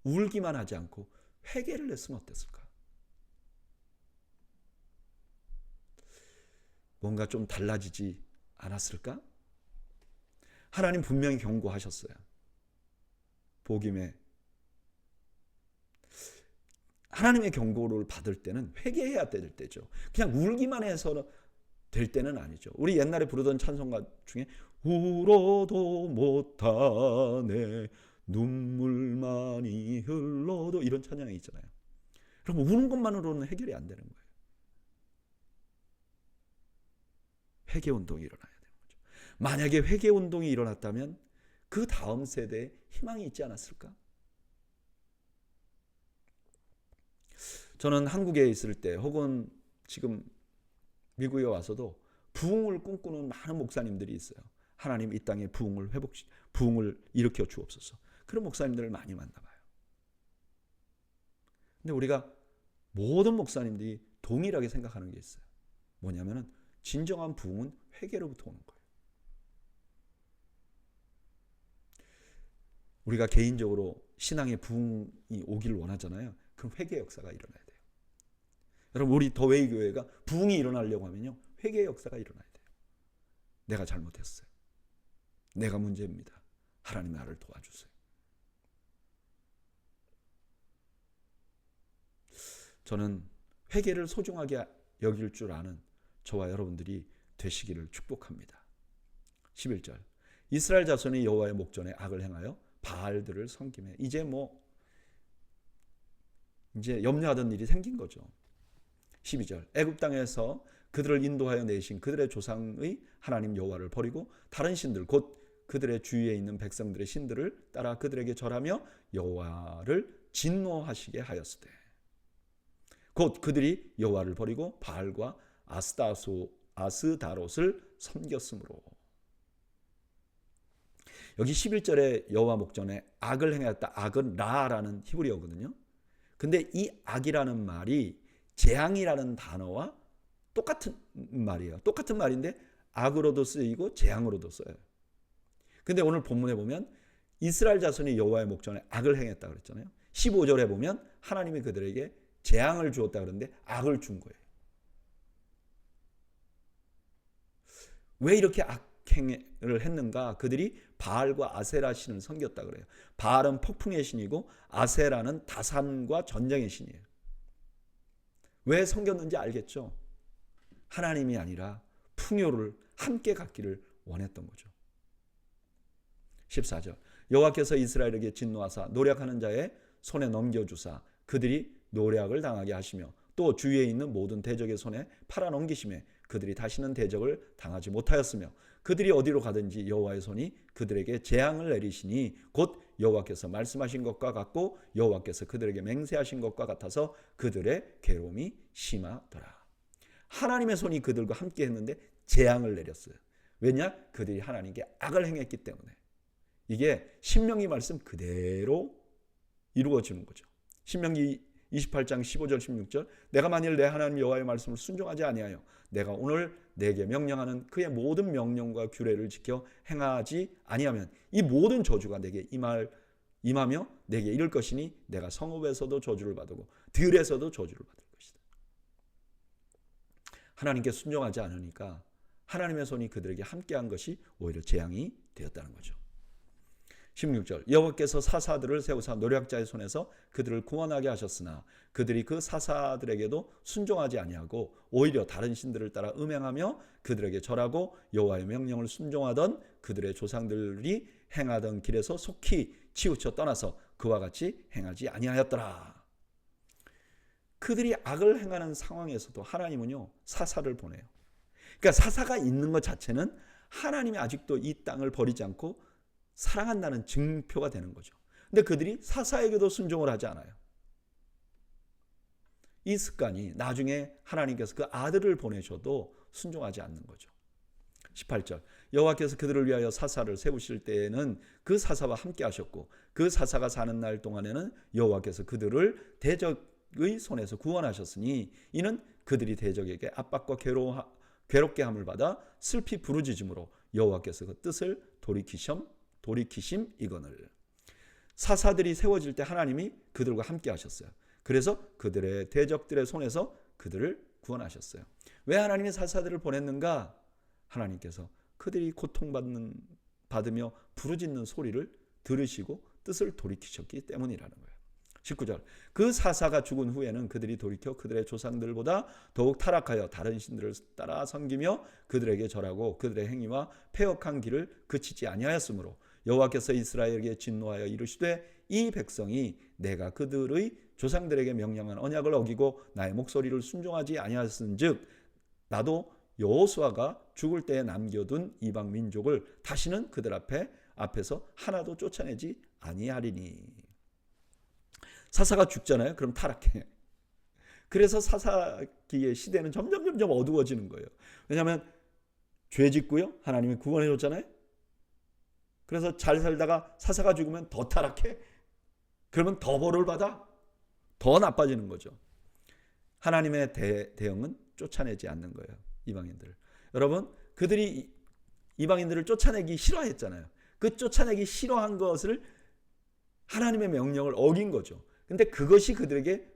울기만 하지 않고 회개를 했으면 어땠을까? 뭔가 좀 달라지지 않았을까? 하나님 분명히 경고하셨어요. 복임에 하나님의 경고를 받을 때는 회개해야 될 때죠. 그냥 울기만 해서 될 때는 아니죠. 우리 옛날에 부르던 찬송가 중에 울어도 못하네 눈물만이 흘러도 이런 찬양이 있잖아요. 그럼 우는 것만으로는 해결이 안 되는 거예요. 회개운동이 일어나야 되는 거죠. 만약에 회개운동이 일어났다면 그 다음 세대에 희망이 있지 않았을까? 저는 한국에 있을 때 혹은 지금 미국에 와서도 부흥을 꿈꾸는 많은 목사님들이 있어요. 하나님 이 땅에 부흥을 일으켜 주옵소서. 그런 목사님들을 많이 만나봐요. 근데 우리가 모든 목사님들이 동일하게 생각하는 게 있어요. 뭐냐면은 진정한 부흥은 회개로부터 오는 거예요. 우리가 개인적으로 신앙의 부흥이 오기를 원하잖아요. 그럼 회개 역사가 일어나야 돼요. 여러분, 우리 더웨이 교회가 부흥이 일어나려고 하면요, 회개 역사가 일어나야 돼요. 내가 잘못했어요. 내가 문제입니다. 하나님 나를 도와주세요. 저는 회개를 소중하게 여길 줄 아는 저와 여러분들이 되시기를 축복합니다. 11절, 이스라엘 자손이 여호와의 목전에 악을 행하여 바알들을 섬기매. 이제 염려하던 일이 생긴 거죠. 12절 애굽 땅에서 그들을 인도하여 내신 그들의 조상의 하나님 여호와를 버리고 다른 신들 곧 그들의 주위에 있는 백성들의 신들을 따라 그들에게 절하며 여호와를 진노하시게 하였으되 곧 그들이 여호와를 버리고 바알과 아스다롯을 섬겼으므로. 여기 11절에 여호와 목전에 악을 행하였다. 악은 라라는 히브리어거든요. 근데 이 악이라는 말이 재앙이라는 단어와 똑같은 말이에요. 똑같은 말인데 악으로도 쓰이고 재앙으로도 써요. 근데 오늘 본문에 보면 이스라엘 자손이 여호와의 목전에 악을 행했다 그랬잖아요. 15절에 보면 하나님이 그들에게 재앙을 주었다 그러는데 악을 준 거예요. 왜 이렇게 악행을 했는가? 그들이 바알과 아세라 신을 섬겼다 그래요. 바알은 폭풍의 신이고 아세라는 다산과 전쟁의 신이에요. 왜 섬겼는지 알겠죠? 하나님이 아니라 풍요를 함께 갖기를 원했던 거죠. 14절 여호와께서 이스라엘에게 진노하사 노략하는 자의 손에 넘겨주사 그들이 노략을 당하게 하시며 또 주위에 있는 모든 대적의 손에 팔아넘기심에 그들이 다시는 대적을 당하지 못하였으며 그들이 어디로 가든지 여호와의 손이 그들에게 재앙을 내리시니 곧 여호와께서 말씀하신 것과 같고 여호와께서 그들에게 맹세하신 것과 같아서 그들의 괴로움이 심하더라. 하나님의 손이 그들과 함께 했는데 재앙을 내렸어요. 왜냐? 그들이 하나님께 악을 행했기 때문에. 이게 신명기 말씀 그대로 이루어지는 거죠. 신명기 28장 15절 16절 내가 만일 내 하나님 여호와의 말씀을 순종하지 아니하여 내가 오늘 내게 명령하는 그의 모든 명령과 규례를 지켜 행하지 아니하면 이 모든 저주가 내게 임하며 내게 이를 것이니 내가 성읍에서도 저주를 받고 들에서도 저주를 받을 것이다. 하나님께 순종하지 않으니까 하나님의 손이 그들에게 함께한 것이 오히려 재앙이 되었다는 거죠. 16절 여호와께서 사사들을 세우사 노략자의 손에서 그들을 구원하게 하셨으나 그들이 그 사사들에게도 순종하지 아니하고 오히려 다른 신들을 따라 음행하며 그들에게 절하고 여호와의 명령을 순종하던 그들의 조상들이 행하던 길에서 속히 치우쳐 떠나서 그와 같이 행하지 아니하였더라. 그들이 악을 행하는 상황에서도 하나님은요 사사를 보내요. 그러니까 사사가 있는 것 자체는 하나님이 아직도 이 땅을 버리지 않고 사랑한다는 증표가 되는 거죠. 근데 그들이 사사에게도 순종을 하지 않아요. 이 습관이 나중에 하나님께서 그 아들을 보내셔도 순종하지 않는 거죠. 18절 여호와께서 그들을 위하여 사사를 세우실 때에는 그 사사와 함께 하셨고 그 사사가 사는 날 동안에는 여호와께서 그들을 대적의 손에서 구원하셨으니 이는 그들이 대적에게 압박과 괴롭게 함을 받아 슬피 부르짖음으로 여호와께서 그 뜻을 돌이키심이거늘. 사사들이 세워질 때 하나님이 그들과 함께 하셨어요. 그래서 그들의 대적들의 손에서 그들을 구원하셨어요. 왜 하나님이 사사들을 보냈는가? 하나님께서 그들이 고통받으며 부르짖는 소리를 들으시고 뜻을 돌이키셨기 때문이라는 거예요. 19절 그 사사가 죽은 후에는 그들이 돌이켜 그들의 조상들보다 더욱 타락하여 다른 신들을 따라 섬기며 그들에게 절하고 그들의 행위와 패역한 길을 그치지 아니하였으므로 여호와께서 이스라엘에게 진노하여 이르시되 이 백성이 내가 그들의 조상들에게 명령한 언약을 어기고 나의 목소리를 순종하지 아니하였은즉 나도 여호수아가 죽을 때에 남겨둔 이방 민족을 다시는 그들 앞에서 하나도 쫓아내지 아니하리니. 사사가 죽잖아요. 그럼 타락해. 그래서 사사기의 시대는 점점 어두워지는 거예요. 왜냐하면 죄 짓고요. 하나님이 구원해 줬잖아요. 그래서 잘 살다가 사사가 죽으면 더 타락해. 그러면 더 벌을 받아. 더 나빠지는 거죠. 하나님의 대응은 쫓아내지 않는 거예요. 이방인들. 여러분, 그들이 이방인들을 쫓아내기 싫어했잖아요. 그 쫓아내기 싫어한 것을 하나님의 명령을 어긴 거죠. 근데 그것이 그들에게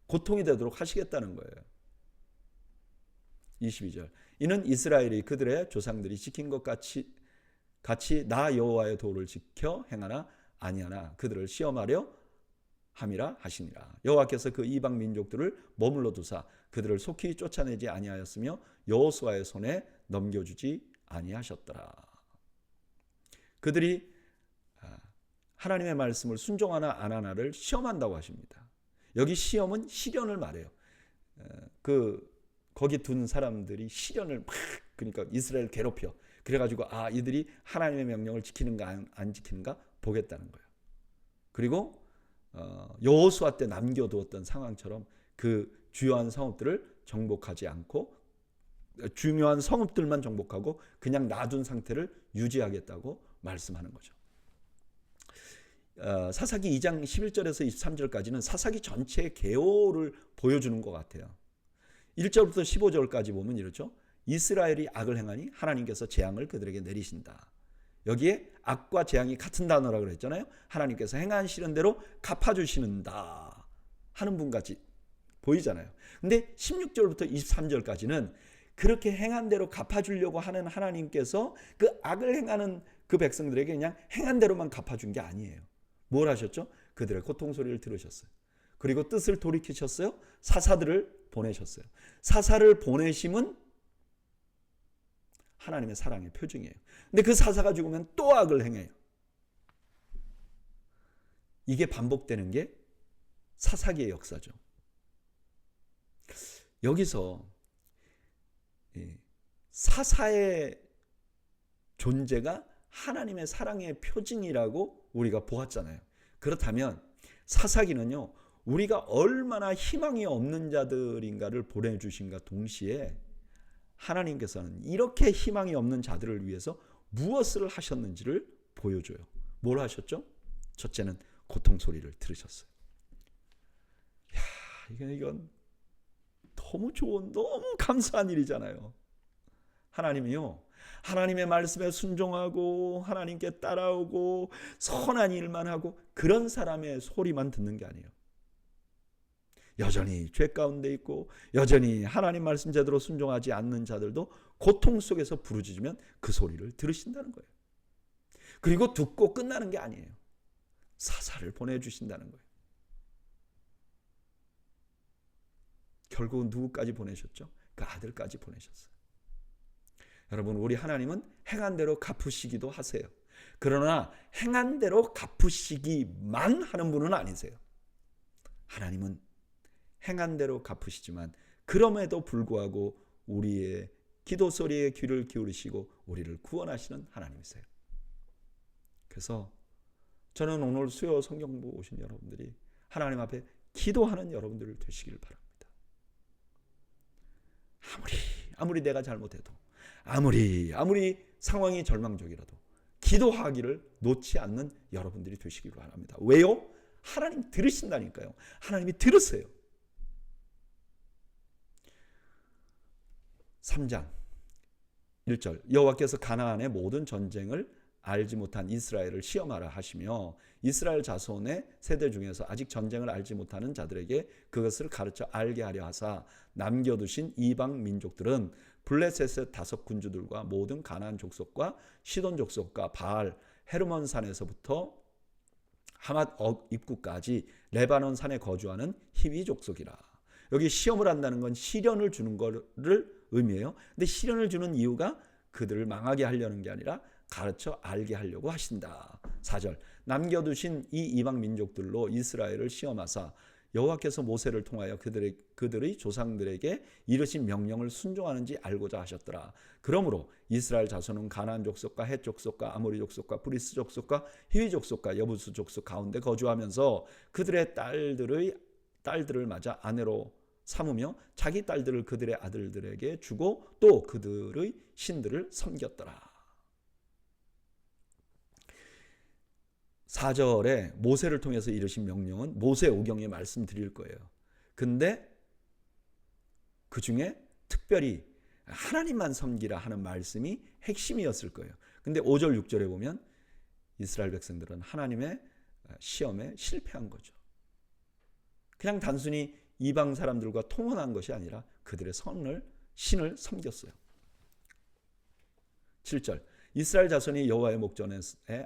고통이 되도록 하시겠다는 거예요. 22절 이는 이스라엘이 그들의 조상들이 지킨 것 같이 나 여호와의 도를 지켜 행하나 아니하나 그들을 시험하려 함이라 하시니라. 여호와께서 그 이방 민족들을 머물러 두사 그들을 속히 쫓아내지 아니하였으며 여호수아의 손에 넘겨주지 아니하셨더라. 그들이 하나님의 말씀을 순종하나 안 하나를 시험한다고 하십니다. 여기 시험은 시련을 말해요. 그 거기 둔 사람들이 시련을 막 그러니까 이스라엘 괴롭혀. 그래가지고 이들이 하나님의 명령을 지키는가 안 지키는가 보겠다는 거예요. 그리고 여호수아 때 남겨두었던 상황처럼 그 주요한 성읍들을 정복하지 않고 중요한 성읍들만 정복하고 그냥 놔둔 상태를 유지하겠다고 말씀하는 거죠. 사사기 2장 11절에서 23절까지는 사사기 전체의 개요를 보여주는 것 같아요. 1절부터 15절까지 보면 이렇죠. 이스라엘이 악을 행하니 하나님께서 재앙을 그들에게 내리신다. 여기에 악과 재앙이 같은 단어라고 그랬잖아요. 하나님께서 행하시는 대로 갚아주시는다 하는 분까지 보이잖아요. 근데 16절부터 23절까지는 그렇게 행한 대로 갚아주려고 하는 하나님께서 그 악을 행하는 그 백성들에게 그냥 행한 대로만 갚아준 게 아니에요. 뭘 하셨죠? 그들의 고통 소리를 들으셨어요. 그리고 뜻을 돌이키셨어요. 사사들을 보내셨어요. 사사를 보내심은 하나님의 사랑의 표징이에요. 근데 그 사사가 죽으면 또 악을 행해요. 이게 반복되는 게 사사기의 역사죠. 여기서 사사의 존재가 하나님의 사랑의 표징이라고 우리가 보았잖아요. 그렇다면 사사기는요, 우리가 얼마나 희망이 없는 자들인가를 보내주신가 동시에 하나님께서는 이렇게 희망이 없는 자들을 위해서 무엇을 하셨는지를 보여줘요. 뭘 하셨죠? 첫째는 고통 소리를 들으셨어요. 이건 너무 좋은, 너무 감사한 일이잖아요. 하나님이요, 하나님의 말씀에 순종하고 하나님께 따라오고 선한 일만 하고 그런 사람의 소리만 듣는 게 아니에요. 여전히 죄 가운데 있고 여전히 하나님 말씀 제대로 순종하지 않는 자들도 고통 속에서 부르짖으면 그 소리를 들으신다는 거예요. 그리고 듣고 끝나는 게 아니에요. 사사를 보내주신다는 거예요. 결국은 누구까지 보내셨죠? 그 아들까지 보내셨어요. 여러분, 우리 하나님은 행한 대로 갚으시기도 하세요. 그러나 행한 대로 갚으시기만 하는 분은 아니세요. 하나님은 행한 대로 갚으시지만 그럼에도 불구하고 우리의 기도 소리에 귀를 기울이시고 우리를 구원하시는 하나님이세요. 그래서 저는 오늘 수요 성경부 오신 여러분들이 하나님 앞에 기도하는 여러분들 되시길 바랍니다. 아무리 내가 잘못해도 아무리 상황이 절망적이라도 기도하기를 놓지 않는 여러분들이 되시길 바랍니다. 왜요? 하나님 들으신다니까요. 하나님이 들으세요. 3장 1절 여호와께서 가나안의 모든 전쟁을 알지 못한 이스라엘을 시험하라 하시며 이스라엘 자손의 세대 중에서 아직 전쟁을 알지 못하는 자들에게 그것을 가르쳐 알게 하려 하사 남겨두신 이방 민족들은 블레셋의 5 군주들과 모든 가나안 족속과 시돈 족속과 바알 헤르몬 산에서부터 하맛 입구까지 레바논 산에 거주하는 히위 족속이라. 여기 시험을 한다는 건 시련을 주는 거를 의미해요. 근데 시련을 주는 이유가 그들을 망하게 하려는 게 아니라 가르쳐 알게 하려고 하신다. 4절 남겨두신 이 이방 민족들로 이스라엘을 시험하사 여호와께서 모세를 통하여 그들의 조상들에게 이르신 명령을 순종하는지 알고자 하셨더라. 그러므로 이스라엘 자손은 가나안 족속과 헷 족속과 아모리 족속과 브리스 족속과 히위 족속과 여부수 족속 가운데 거주하면서 그들의 딸들을 맞아 아내로 삼으며 자기 딸들을 그들의 아들들에게 주고 또 그들의 신들을 섬겼더라. 4절에 모세를 통해서 이르신 명령은 모세오경에 말씀드릴 거예요. 근데 그 중에 특별히 하나님만 섬기라 하는 말씀이 핵심이었을 거예요. 근데 5절 6절에 보면 이스라엘 백성들은 하나님의 시험에 실패한 거죠. 그냥 단순히 이방 사람들과 통혼한 것이 아니라 그들의 신을 섬겼어요. 7절 이스라엘 자손이 여호와의 목전에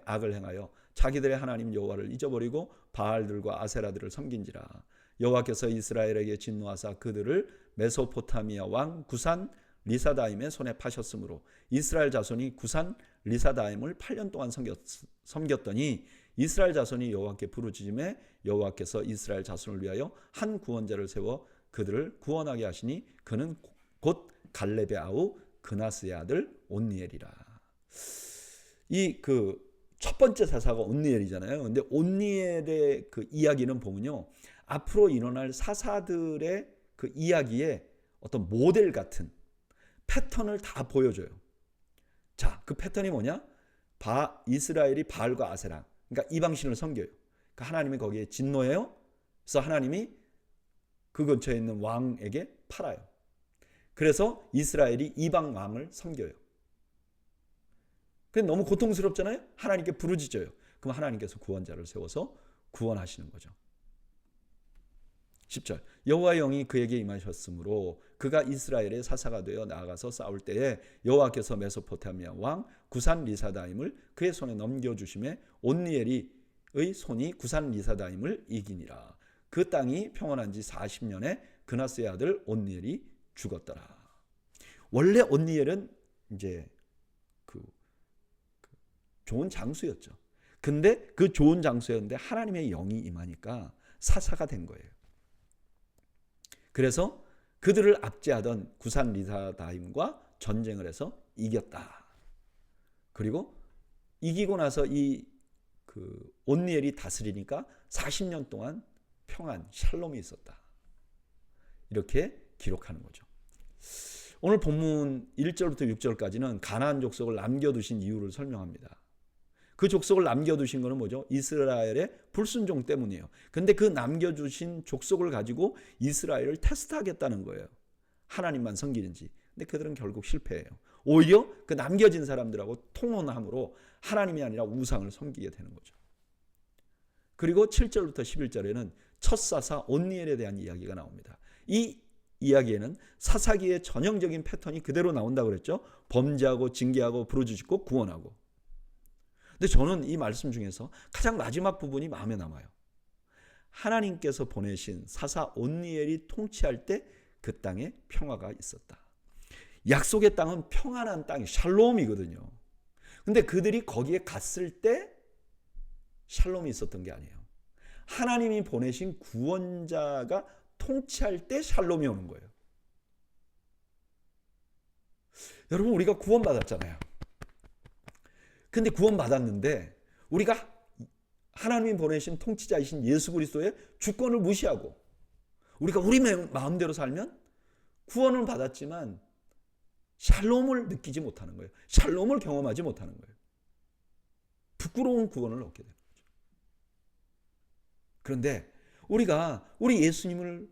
악을 행하여 자기들의 하나님 여호와를 잊어버리고 바알들과 아세라들을 섬긴지라. 여호와께서 이스라엘에게 진노하사 그들을 메소포타미아 왕 구산 리사다임의 손에 파셨으므로 이스라엘 자손이 구산 리사다임을 8년 동안 섬겼더니 이스라엘 자손이 여호와께 부르짖음에 여호와께서 이스라엘 자손을 위하여 한 구원자를 세워 그들을 구원하게 하시니 그는 곧 갈렙의 아우 그나스의 아들 온니엘이라. 이 첫 번째 사사가 온니엘이잖아요. 근데 온니엘의 그 이야기는 보면요, 앞으로 일어날 사사들의 그 이야기에 어떤 모델 같은 패턴을 다 보여줘요. 자, 그 패턴이 뭐냐? 이스라엘이 바알과 아세라, 그러니까 이방신을 섬겨요. 그러니까 하나님이 거기에 진노해요. 그래서 하나님이 그 근처에 있는 왕에게 팔아요. 그래서 이스라엘이 이방 왕을 섬겨요. 그게 너무 고통스럽잖아요. 하나님께 부르짖어요. 그럼 하나님께서 구원자를 세워서 구원하시는 거죠. 10절, 여호와의 영이 그에게 임하셨으므로 그가 이스라엘의 사사가 되어 나아가서 싸울 때에 여호와께서 메소포타미아 왕 구산 리사다임을 그의 손에 넘겨주심에 온니엘의 손이 구산 리사다임을 이기니라. 그 땅이 평안한 지 40년에 그나스의 아들 온니엘이 죽었더라. 원래 온니엘은 이제 좋은 장수였죠. 근데 그 좋은 장수였는데 하나님의 영이 임하니까 사사가 된 거예요. 그래서 그들을 압제하던 구산 리사다임과 전쟁을 해서 이겼다. 그리고 이기고 나서 온니엘이 다스리니까 40년 동안 평안, 샬롬이 있었다. 이렇게 기록하는 거죠. 오늘 본문 1절부터 6절까지는 가나안 족속을 남겨두신 이유를 설명합니다. 그 족속을 남겨두신 것은 뭐죠? 이스라엘의 불순종 때문이에요. 근데 그 남겨주신 족속을 가지고 이스라엘을 테스트하겠다는 거예요. 하나님만 섬기는지. 근데 그들은 결국 실패해요. 오히려 그 남겨진 사람들하고 통혼함으로 하나님이 아니라 우상을 섬기게 되는 거죠. 그리고 7절부터 11절에는 첫 사사 온니엘에 대한 이야기가 나옵니다. 이 이야기에는 사사기의 전형적인 패턴이 그대로 나온다고 그랬죠. 범죄하고 징계하고 부르짖고 구원하고. 근데 저는 이 말씀 중에서 가장 마지막 부분이 마음에 남아요. 하나님께서 보내신 사사 온니엘이 통치할 때 그 땅에 평화가 있었다. 약속의 땅은 평안한 땅이 샬롬이거든요. 근데 그들이 거기에 갔을 때 샬롬이 있었던 게 아니에요. 하나님이 보내신 구원자가 통치할 때 샬롬이 오는 거예요. 여러분, 우리가 구원받았잖아요. 근데 구원받았는데 우리가 하나님이 보내신 통치자이신 예수 그리스도의 주권을 무시하고 우리가 우리 마음대로 살면 구원을 받았지만 샬롬을 느끼지 못하는 거예요. 샬롬을 경험하지 못하는 거예요. 부끄러운 구원을 얻게 되는 거죠. 그런데 우리 예수님을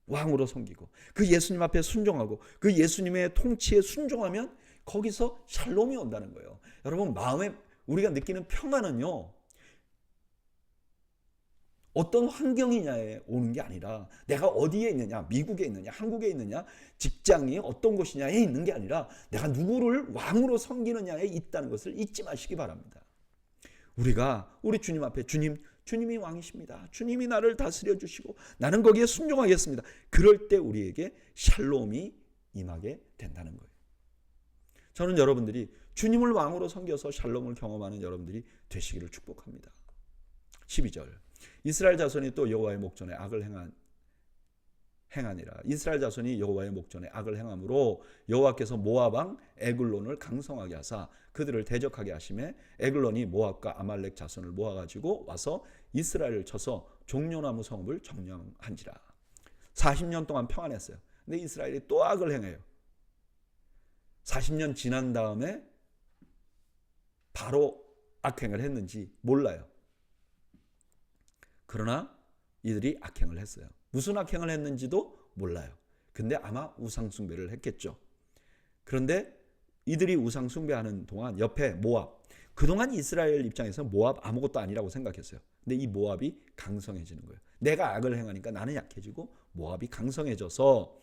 왕으로 섬기고 그 예수님 앞에 순종하고 그 예수님의 통치에 순종하면 거기서 샬롬이 온다는 거예요. 여러분, 마음에 우리가 느끼는 평안은요, 어떤 환경이냐에 오는 게 아니라 내가 어디에 있느냐, 미국에 있느냐, 한국에 있느냐, 직장이 어떤 곳이냐에 있는 게 아니라 내가 누구를 왕으로 섬기느냐에 있다는 것을 잊지 마시기 바랍니다. 우리가 우리 주님 앞에 주님이 왕이십니다. 주님이 나를 다스려 주시고 나는 거기에 순종하겠습니다. 그럴 때 우리에게 샬롬이 임하게 된다는 거예요. 저는 여러분들이 주님을 왕으로 섬겨서 샬롬을 경험하는 여러분들이 되시기를 축복합니다. 12절, 이스라엘 자손이 또 여호와의 목전에 악을 행하니라. 이스라엘 자손이 여호와의 목전에 악을 행함으로 여호와께서 모압 왕 에글론을 강성하게 하사 그들을 대적하게 하심에 에글론이 모압과 아말렉 자손을 모아가지고 와서 이스라엘을 쳐서 종려나무 성읍을 점령한지라. 40년 동안 평안했어요. 근데 이스라엘이 또 악을 행해요. 40년 지난 다음에 바로 악행을 했는지 몰라요. 그러나 이들이 악행을 했어요. 무슨 악행을 했는지도 몰라요. 근데 아마 우상 숭배를 했겠죠. 그런데 이들이 우상 숭배하는 동안 옆에 모압, 그동안 이스라엘 입장에서 모압 아무것도 아니라고 생각했어요. 근데 이 모압이 강성해지는 거예요. 내가 악을 행하니까 나는 약해지고 모압이 강성해져서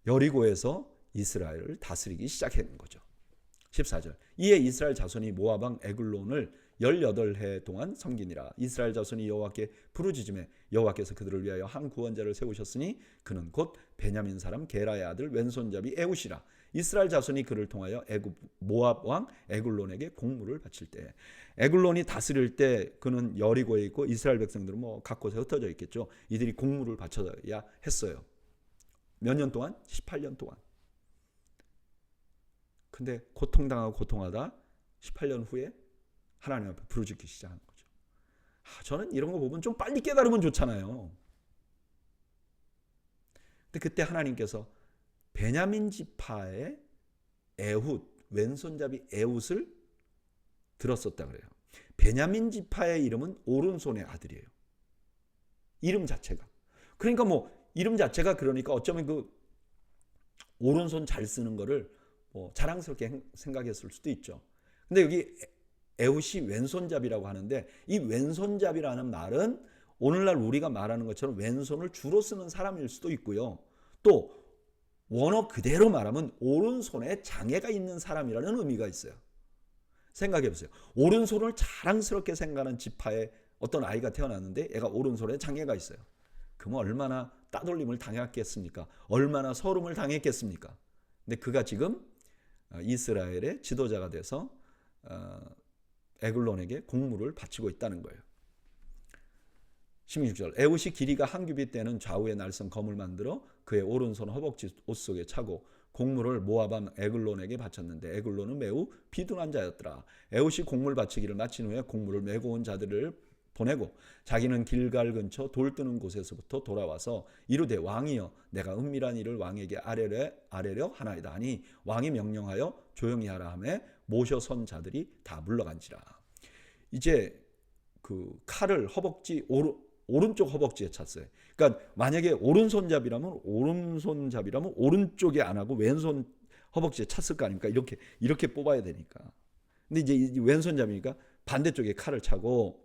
여리고에서 이스라엘을 다스리기 시작한 거죠. 14절, 이에 이스라엘 자손이 모압 왕 에글론을 18해 동안 섬기니라. 이스라엘 자손이 여호와께 부르짖음에 여호와께서 그들을 위하여 한 구원자를 세우셨으니 그는 곧 베냐민 사람 게라의 아들 왼손잡이 에훗이라. 이스라엘 자손이 그를 통하여 모압 왕 에글론에게 공물을 바칠 때, 에글론이 다스릴 때 그는 여리고에 있고 이스라엘 백성들은 각 곳에 흩어져 있겠죠. 이들이 공물을 바쳐야 했어요. 몇 년 동안? 18년 동안. 근데 고통당하고 고통하다 18년 후에 하나님 앞에 부르짖기 시작하는 거죠. 저는 이런 거 보면 좀 빨리 깨달으면 좋잖아요. 근데 그때 하나님께서 베냐민 지파의 에훗, 왼손잡이 에훗을 들었었다 그래요. 베냐민 지파의 이름은 오른손의 아들이에요. 이름 자체가. 그러니까 뭐 이름 자체가 그러니까 어쩌면 그 오른손 잘 쓰는 거를 뭐 자랑스럽게 생각했을 수도 있죠. 근데 여기 에훗이 왼손잡이라고 하는데 이 왼손잡이라는 말은 오늘날 우리가 말하는 것처럼 왼손을 주로 쓰는 사람일 수도 있고요. 또 원어 그대로 말하면 오른손에 장애가 있는 사람이라는 의미가 있어요. 생각해 보세요. 오른손을 자랑스럽게 생각하는 지파에 어떤 아이가 태어났는데 얘가 오른손에 장애가 있어요. 그러면 얼마나 따돌림을 당했겠습니까? 얼마나 서름을 당했겠습니까? 근데 그가 지금 이스라엘의 지도자가 돼서 에글론에게 공물을 바치고 있다는 거예요. 16절 에훗이 길이가 한 규빗 되는 좌우의 날선 검을 만들어 그의 오른손 허벅지 옷 속에 차고 공물을 모압 에글론에게 바쳤는데 에글론은 매우 비둔한 자였더라. 에훗이 공물 바치기를 마친 후에 공물을 메고 온 자들을 보내고 자기는 길갈 근처 돌 뜨는 곳에서부터 돌아와서 이르되 왕이여 내가 은밀한 일을 왕에게 아뢰려 하나이다 하니 왕이 명령하여 조용히 하라 하매 모셔 선 자들이 다 물러간지라. 이제 그 칼을 허벅지 오른쪽 허벅지에 찼어요. 그러니까 만약에 오른손잡이라면 오른쪽에 안 하고 왼손 허벅지에 찼을 거 아닙니까? 이렇게 뽑아야 되니까. 근데 이제 왼손잡이니까 반대쪽에 칼을 차고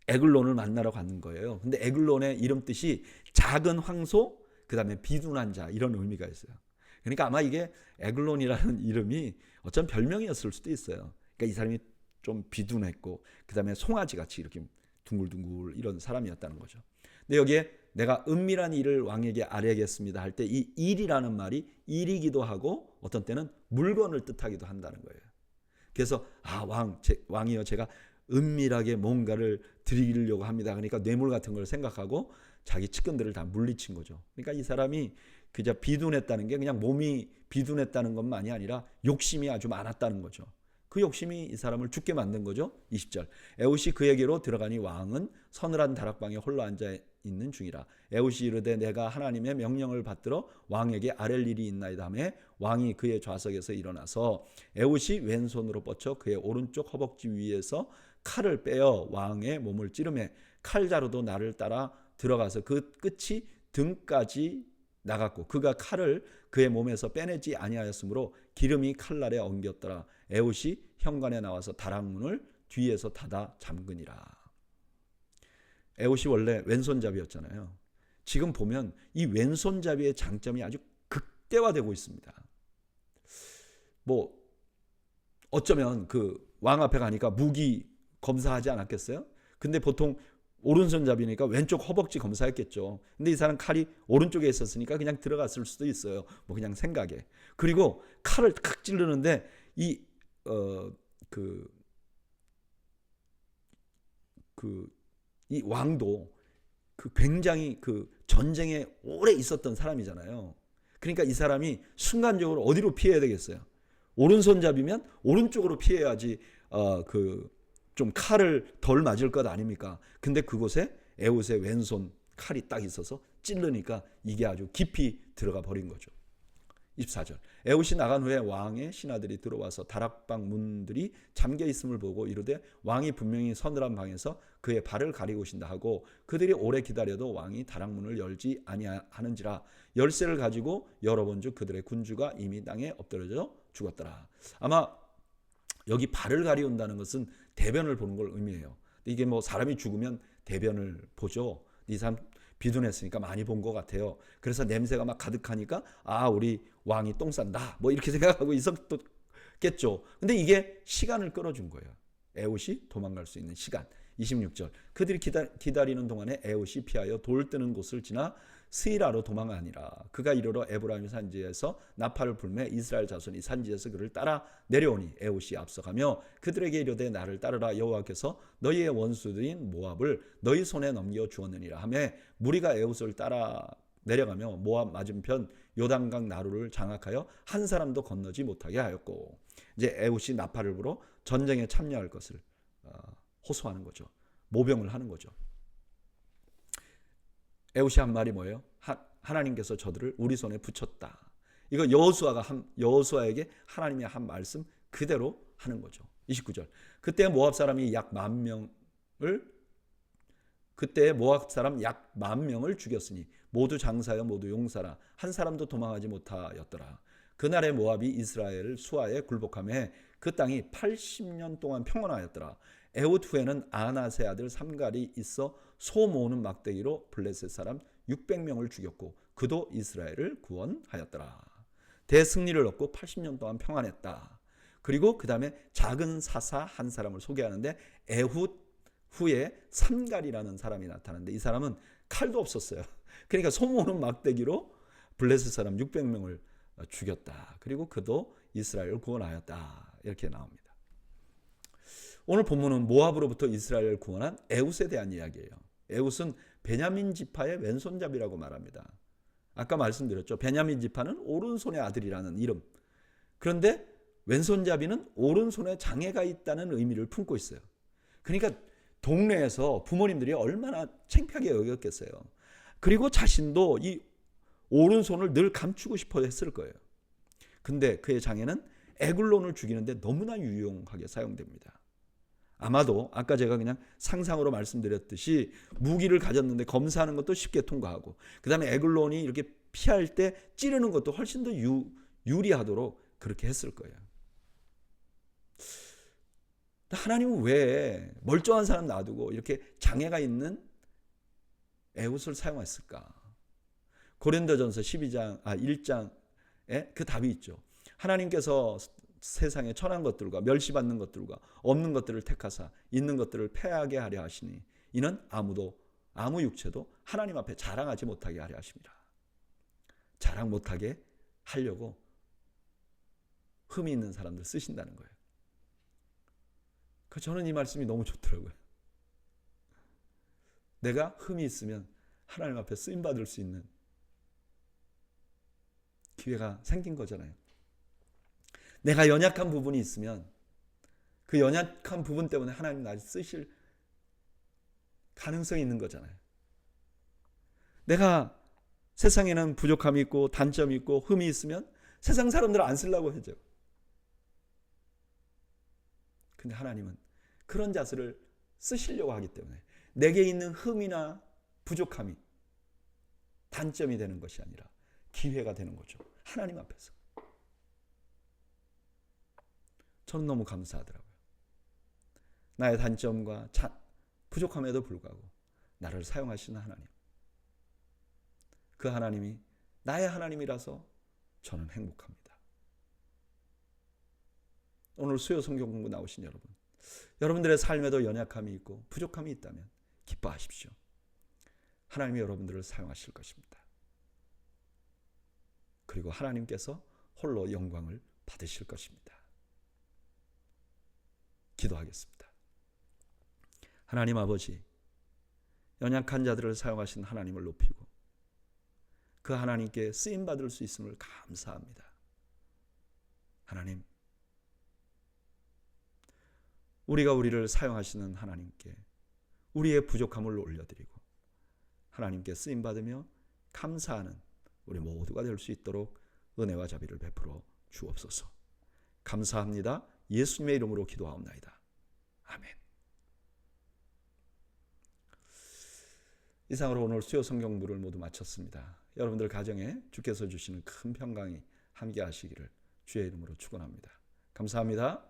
에글론을 만나러 가는 거예요. 근데 에글론의 이름 뜻이 작은 황소, 그다음에 비둔한 자 이런 의미가 있어요. 그러니까 아마 이게 에글론이라는 이름이 어쩐 별명이었을 수도 있어요. 그러니까 이 사람이 좀 비둔했고 그다음에 송아지 같이 이렇게 둥글둥글 이런 사람이었다는 거죠. 근데 여기에 내가 은밀한 일을 왕에게 아뢰겠습니다 할 때 이 일이라는 말이 일이기도 하고 어떤 때는 물건을 뜻하기도 한다는 거예요. 그래서 왕이여 제가 은밀하게 뭔가를 드리려고 합니다. 그러니까 뇌물 같은 걸 생각하고 자기 측근들을 다 물리친 거죠. 그러니까 이 사람이 그저 비둔했다는 게 그냥 몸이 비둔했다는 것만이 아니라 욕심이 아주 많았다는 거죠. 그 욕심이 이 사람을 죽게 만든 거죠. 20절 에훗이 그에게로 들어가니 왕은 서늘한 다락방에 홀로 앉아 있는 중이라. 에훗이 이르되 내가 하나님의 명령을 받들어 왕에게 아랠 일이 있나이다 하며 왕이 그의 좌석에서 일어나서 에훗이 왼손으로 뻗쳐 그의 오른쪽 허벅지 위에서 칼을 빼어 왕의 몸을 찌르매 칼자루도 나를 따라 들어가서 그 끝이 등까지 나갔고 그가 칼을 그의 몸에서 빼내지 아니하였으므로 기름이 칼날에 엉겼더라. 에훗이 현관에 나와서 다락문을 뒤에서 닫아 잠그니라. 에훗이 원래 왼손잡이였잖아요. 지금 보면 이 왼손잡이의 장점이 아주 극대화되고 있습니다. 뭐 어쩌면 그 왕 앞에 가니까 무기 검사하지 않았겠어요? 근데 보통 오른손잡이니까 왼쪽 허벅지 검사했겠죠. 근데 이 사람 칼이 오른쪽에 있었으니까 그냥 들어갔을 수도 있어요. 뭐 그냥 생각에. 그리고 칼을 탁 찌르는데 이 왕도 그 굉장히 그 전쟁에 오래 있었던 사람이잖아요. 그러니까 이 사람이 순간적으로 어디로 피해야 되겠어요? 오른손잡이면 오른쪽으로 피해야지 좀 칼을 덜 맞을 것 아닙니까? 근데 그곳에 에훗의 왼손 칼이 딱 있어서 찔르니까 이게 아주 깊이 들어가 버린 거죠. 24절 에훗이 나간 후에 왕의 신하들이 들어와서 다락방 문들이 잠겨 있음을 보고 이르되 왕이 분명히 서늘한 방에서 그의 발을 가리고 오신다 하고 그들이 오래 기다려도 왕이 다락문을 열지 아니하는지라 열쇠를 가지고 열어본즉 그들의 군주가 이미 땅에 엎드려져 죽었더라. 아마 여기 발을 가리운다는 것은 대변을 보는 걸 의미해요. 이게 뭐 사람이 죽으면 대변을 보죠. 이 사람 비둔했으니까 많이 본 것 같아요. 그래서 냄새가 막 가득하니까 우리 왕이 똥 싼다 뭐 이렇게 생각하고 있었겠죠. 근데 이게 시간을 끌어준 거예요. 에훗이 도망갈 수 있는 시간. 26절 그들이 기다리는 동안에 에훗이 피하여 돌 뜨는 곳을 지나 스이라로 도망하니라. 그가 이르러 에브라임 산지에서 나팔을 불매 이스라엘 자손이 산지에서 그를 따라 내려오니 에훗이 앞서가며 그들에게 이르되 나를 따르라. 여호와께서 너희의 원수들인 모압을 너희 손에 넘겨 주었느니라 하며 무리가 에훗을 따라 내려가며 모압 맞은편 요단강 나루를 장악하여 한 사람도 건너지 못하게 하였고, 이제 에훗이 나팔을 불어 전쟁에 참여할 것을 호소하는 거죠. 모병을 하는 거죠. 에훗이 한 말이 뭐예요? 하나님께서 저들을 우리 손에 붙였다. 이거 여호수아에게 하나님이 한 말씀 그대로 하는 거죠. 29절. 그때 모압 사람이 약 10,000명을 죽였으니 모두 장사여 모두 용사라 한 사람도 도망하지 못하였더라. 그날의 모압이 이스라엘을 수하에 굴복하며 그 땅이 80년 동안 평안하였더라. 에훗 후에는 아낫의 아들 삼갈이 있어 소 모으는 막대기로 블레셋 사람 600명을 죽였고 그도 이스라엘을 구원하였더라. 대승리를 얻고 80년 동안 평안했다. 그리고 그 다음에 작은 사사 한 사람을 소개하는데 에훗 후에 삼갈이라는 사람이 나타나는데 이 사람은 칼도 없었어요. 그러니까 소 모으는 막대기로 블레셋 사람 600명을 죽였다. 그리고 그도 이스라엘을 구원하였다. 이렇게 나옵니다. 오늘 본문은 모압으로부터 이스라엘을 구원한 에훗에 대한 이야기예요. 에훗은 베냐민 지파의 왼손잡이라고 말합니다. 아까 말씀드렸죠. 베냐민 지파는 오른손의 아들이라는 이름. 그런데 왼손잡이는 오른손에 장애가 있다는 의미를 품고 있어요. 그러니까 동네에서 부모님들이 얼마나 창피하게 여겼겠어요. 그리고 자신도 이 오른손을 늘 감추고 싶어 했을 거예요. 근데 그의 장애는 에글론을 죽이는데 너무나 유용하게 사용됩니다. 아마도 아까 제가 그냥 상상으로 말씀드렸듯이 무기를 가졌는데 검사하는 것도 쉽게 통과하고 그 다음에 에글론이 이렇게 피할 때 찌르는 것도 훨씬 더 유리하도록 그렇게 했을 거예요. 하나님은 왜 멀쩡한 사람 놔두고 이렇게 장애가 있는 에훗을 사용했을까? 고린도전서 1장에 그 답이 있죠. 하나님께서 세상에 천한 것들과 멸시받는 것들과 없는 것들을 택하사 있는 것들을 패하게 하려 하시니 이는 아무 육체도 하나님 앞에 자랑하지 못하게 하려 하십니다. 자랑 못하게 하려고 흠이 있는 사람들 쓰신다는 거예요. 저는 이 말씀이 너무 좋더라고요. 내가 흠이 있으면 하나님 앞에 쓰임받을 수 있는 기회가 생긴 거잖아요. 내가 연약한 부분이 있으면 그 연약한 부분 때문에 하나님 나를 쓰실 가능성이 있는 거잖아요. 내가 세상에는 부족함이 있고 단점이 있고 흠이 있으면 세상 사람들은 안 쓰려고 하죠. 근데 하나님은 그런 자세를 쓰시려고 하기 때문에 내게 있는 흠이나 부족함이 단점이 되는 것이 아니라 기회가 되는 거죠. 하나님 앞에서. 저는 너무 감사하더라고요. 나의 단점과 부족함에도 불구하고 나를 사용하시는 하나님. 그 하나님이 나의 하나님이라서 저는 행복합니다. 오늘 수요 성경 공부 나오신 여러분, 여러분들의 삶에도 연약함이 있고 부족함이 있다면 기뻐하십시오. 하나님이 여러분들을 사용하실 것입니다. 그리고 하나님께서 홀로 영광을 받으실 것입니다. 기도하겠습니다. 하나님 아버지, 연약한 자들을 사용하신 하나님을 높이고 그 하나님께 쓰임받을 수 있음을 감사합니다. 하나님, 우리가 우리를 사용하시는 하나님께 우리의 부족함을 올려드리고 하나님께 쓰임받으며 감사하는 우리 모두가 될 수 있도록 은혜와 자비를 베풀어 주옵소서. 감사합니다. 예수님의 이름으로 기도하옵나이다. 아멘. 이상으로 오늘 수요 성경부를 모두 마쳤습니다. 여러분들 가정에 주께서 주시는 큰 평강이 함께 하시기를 주의 이름으로 축원합니다. 감사합니다.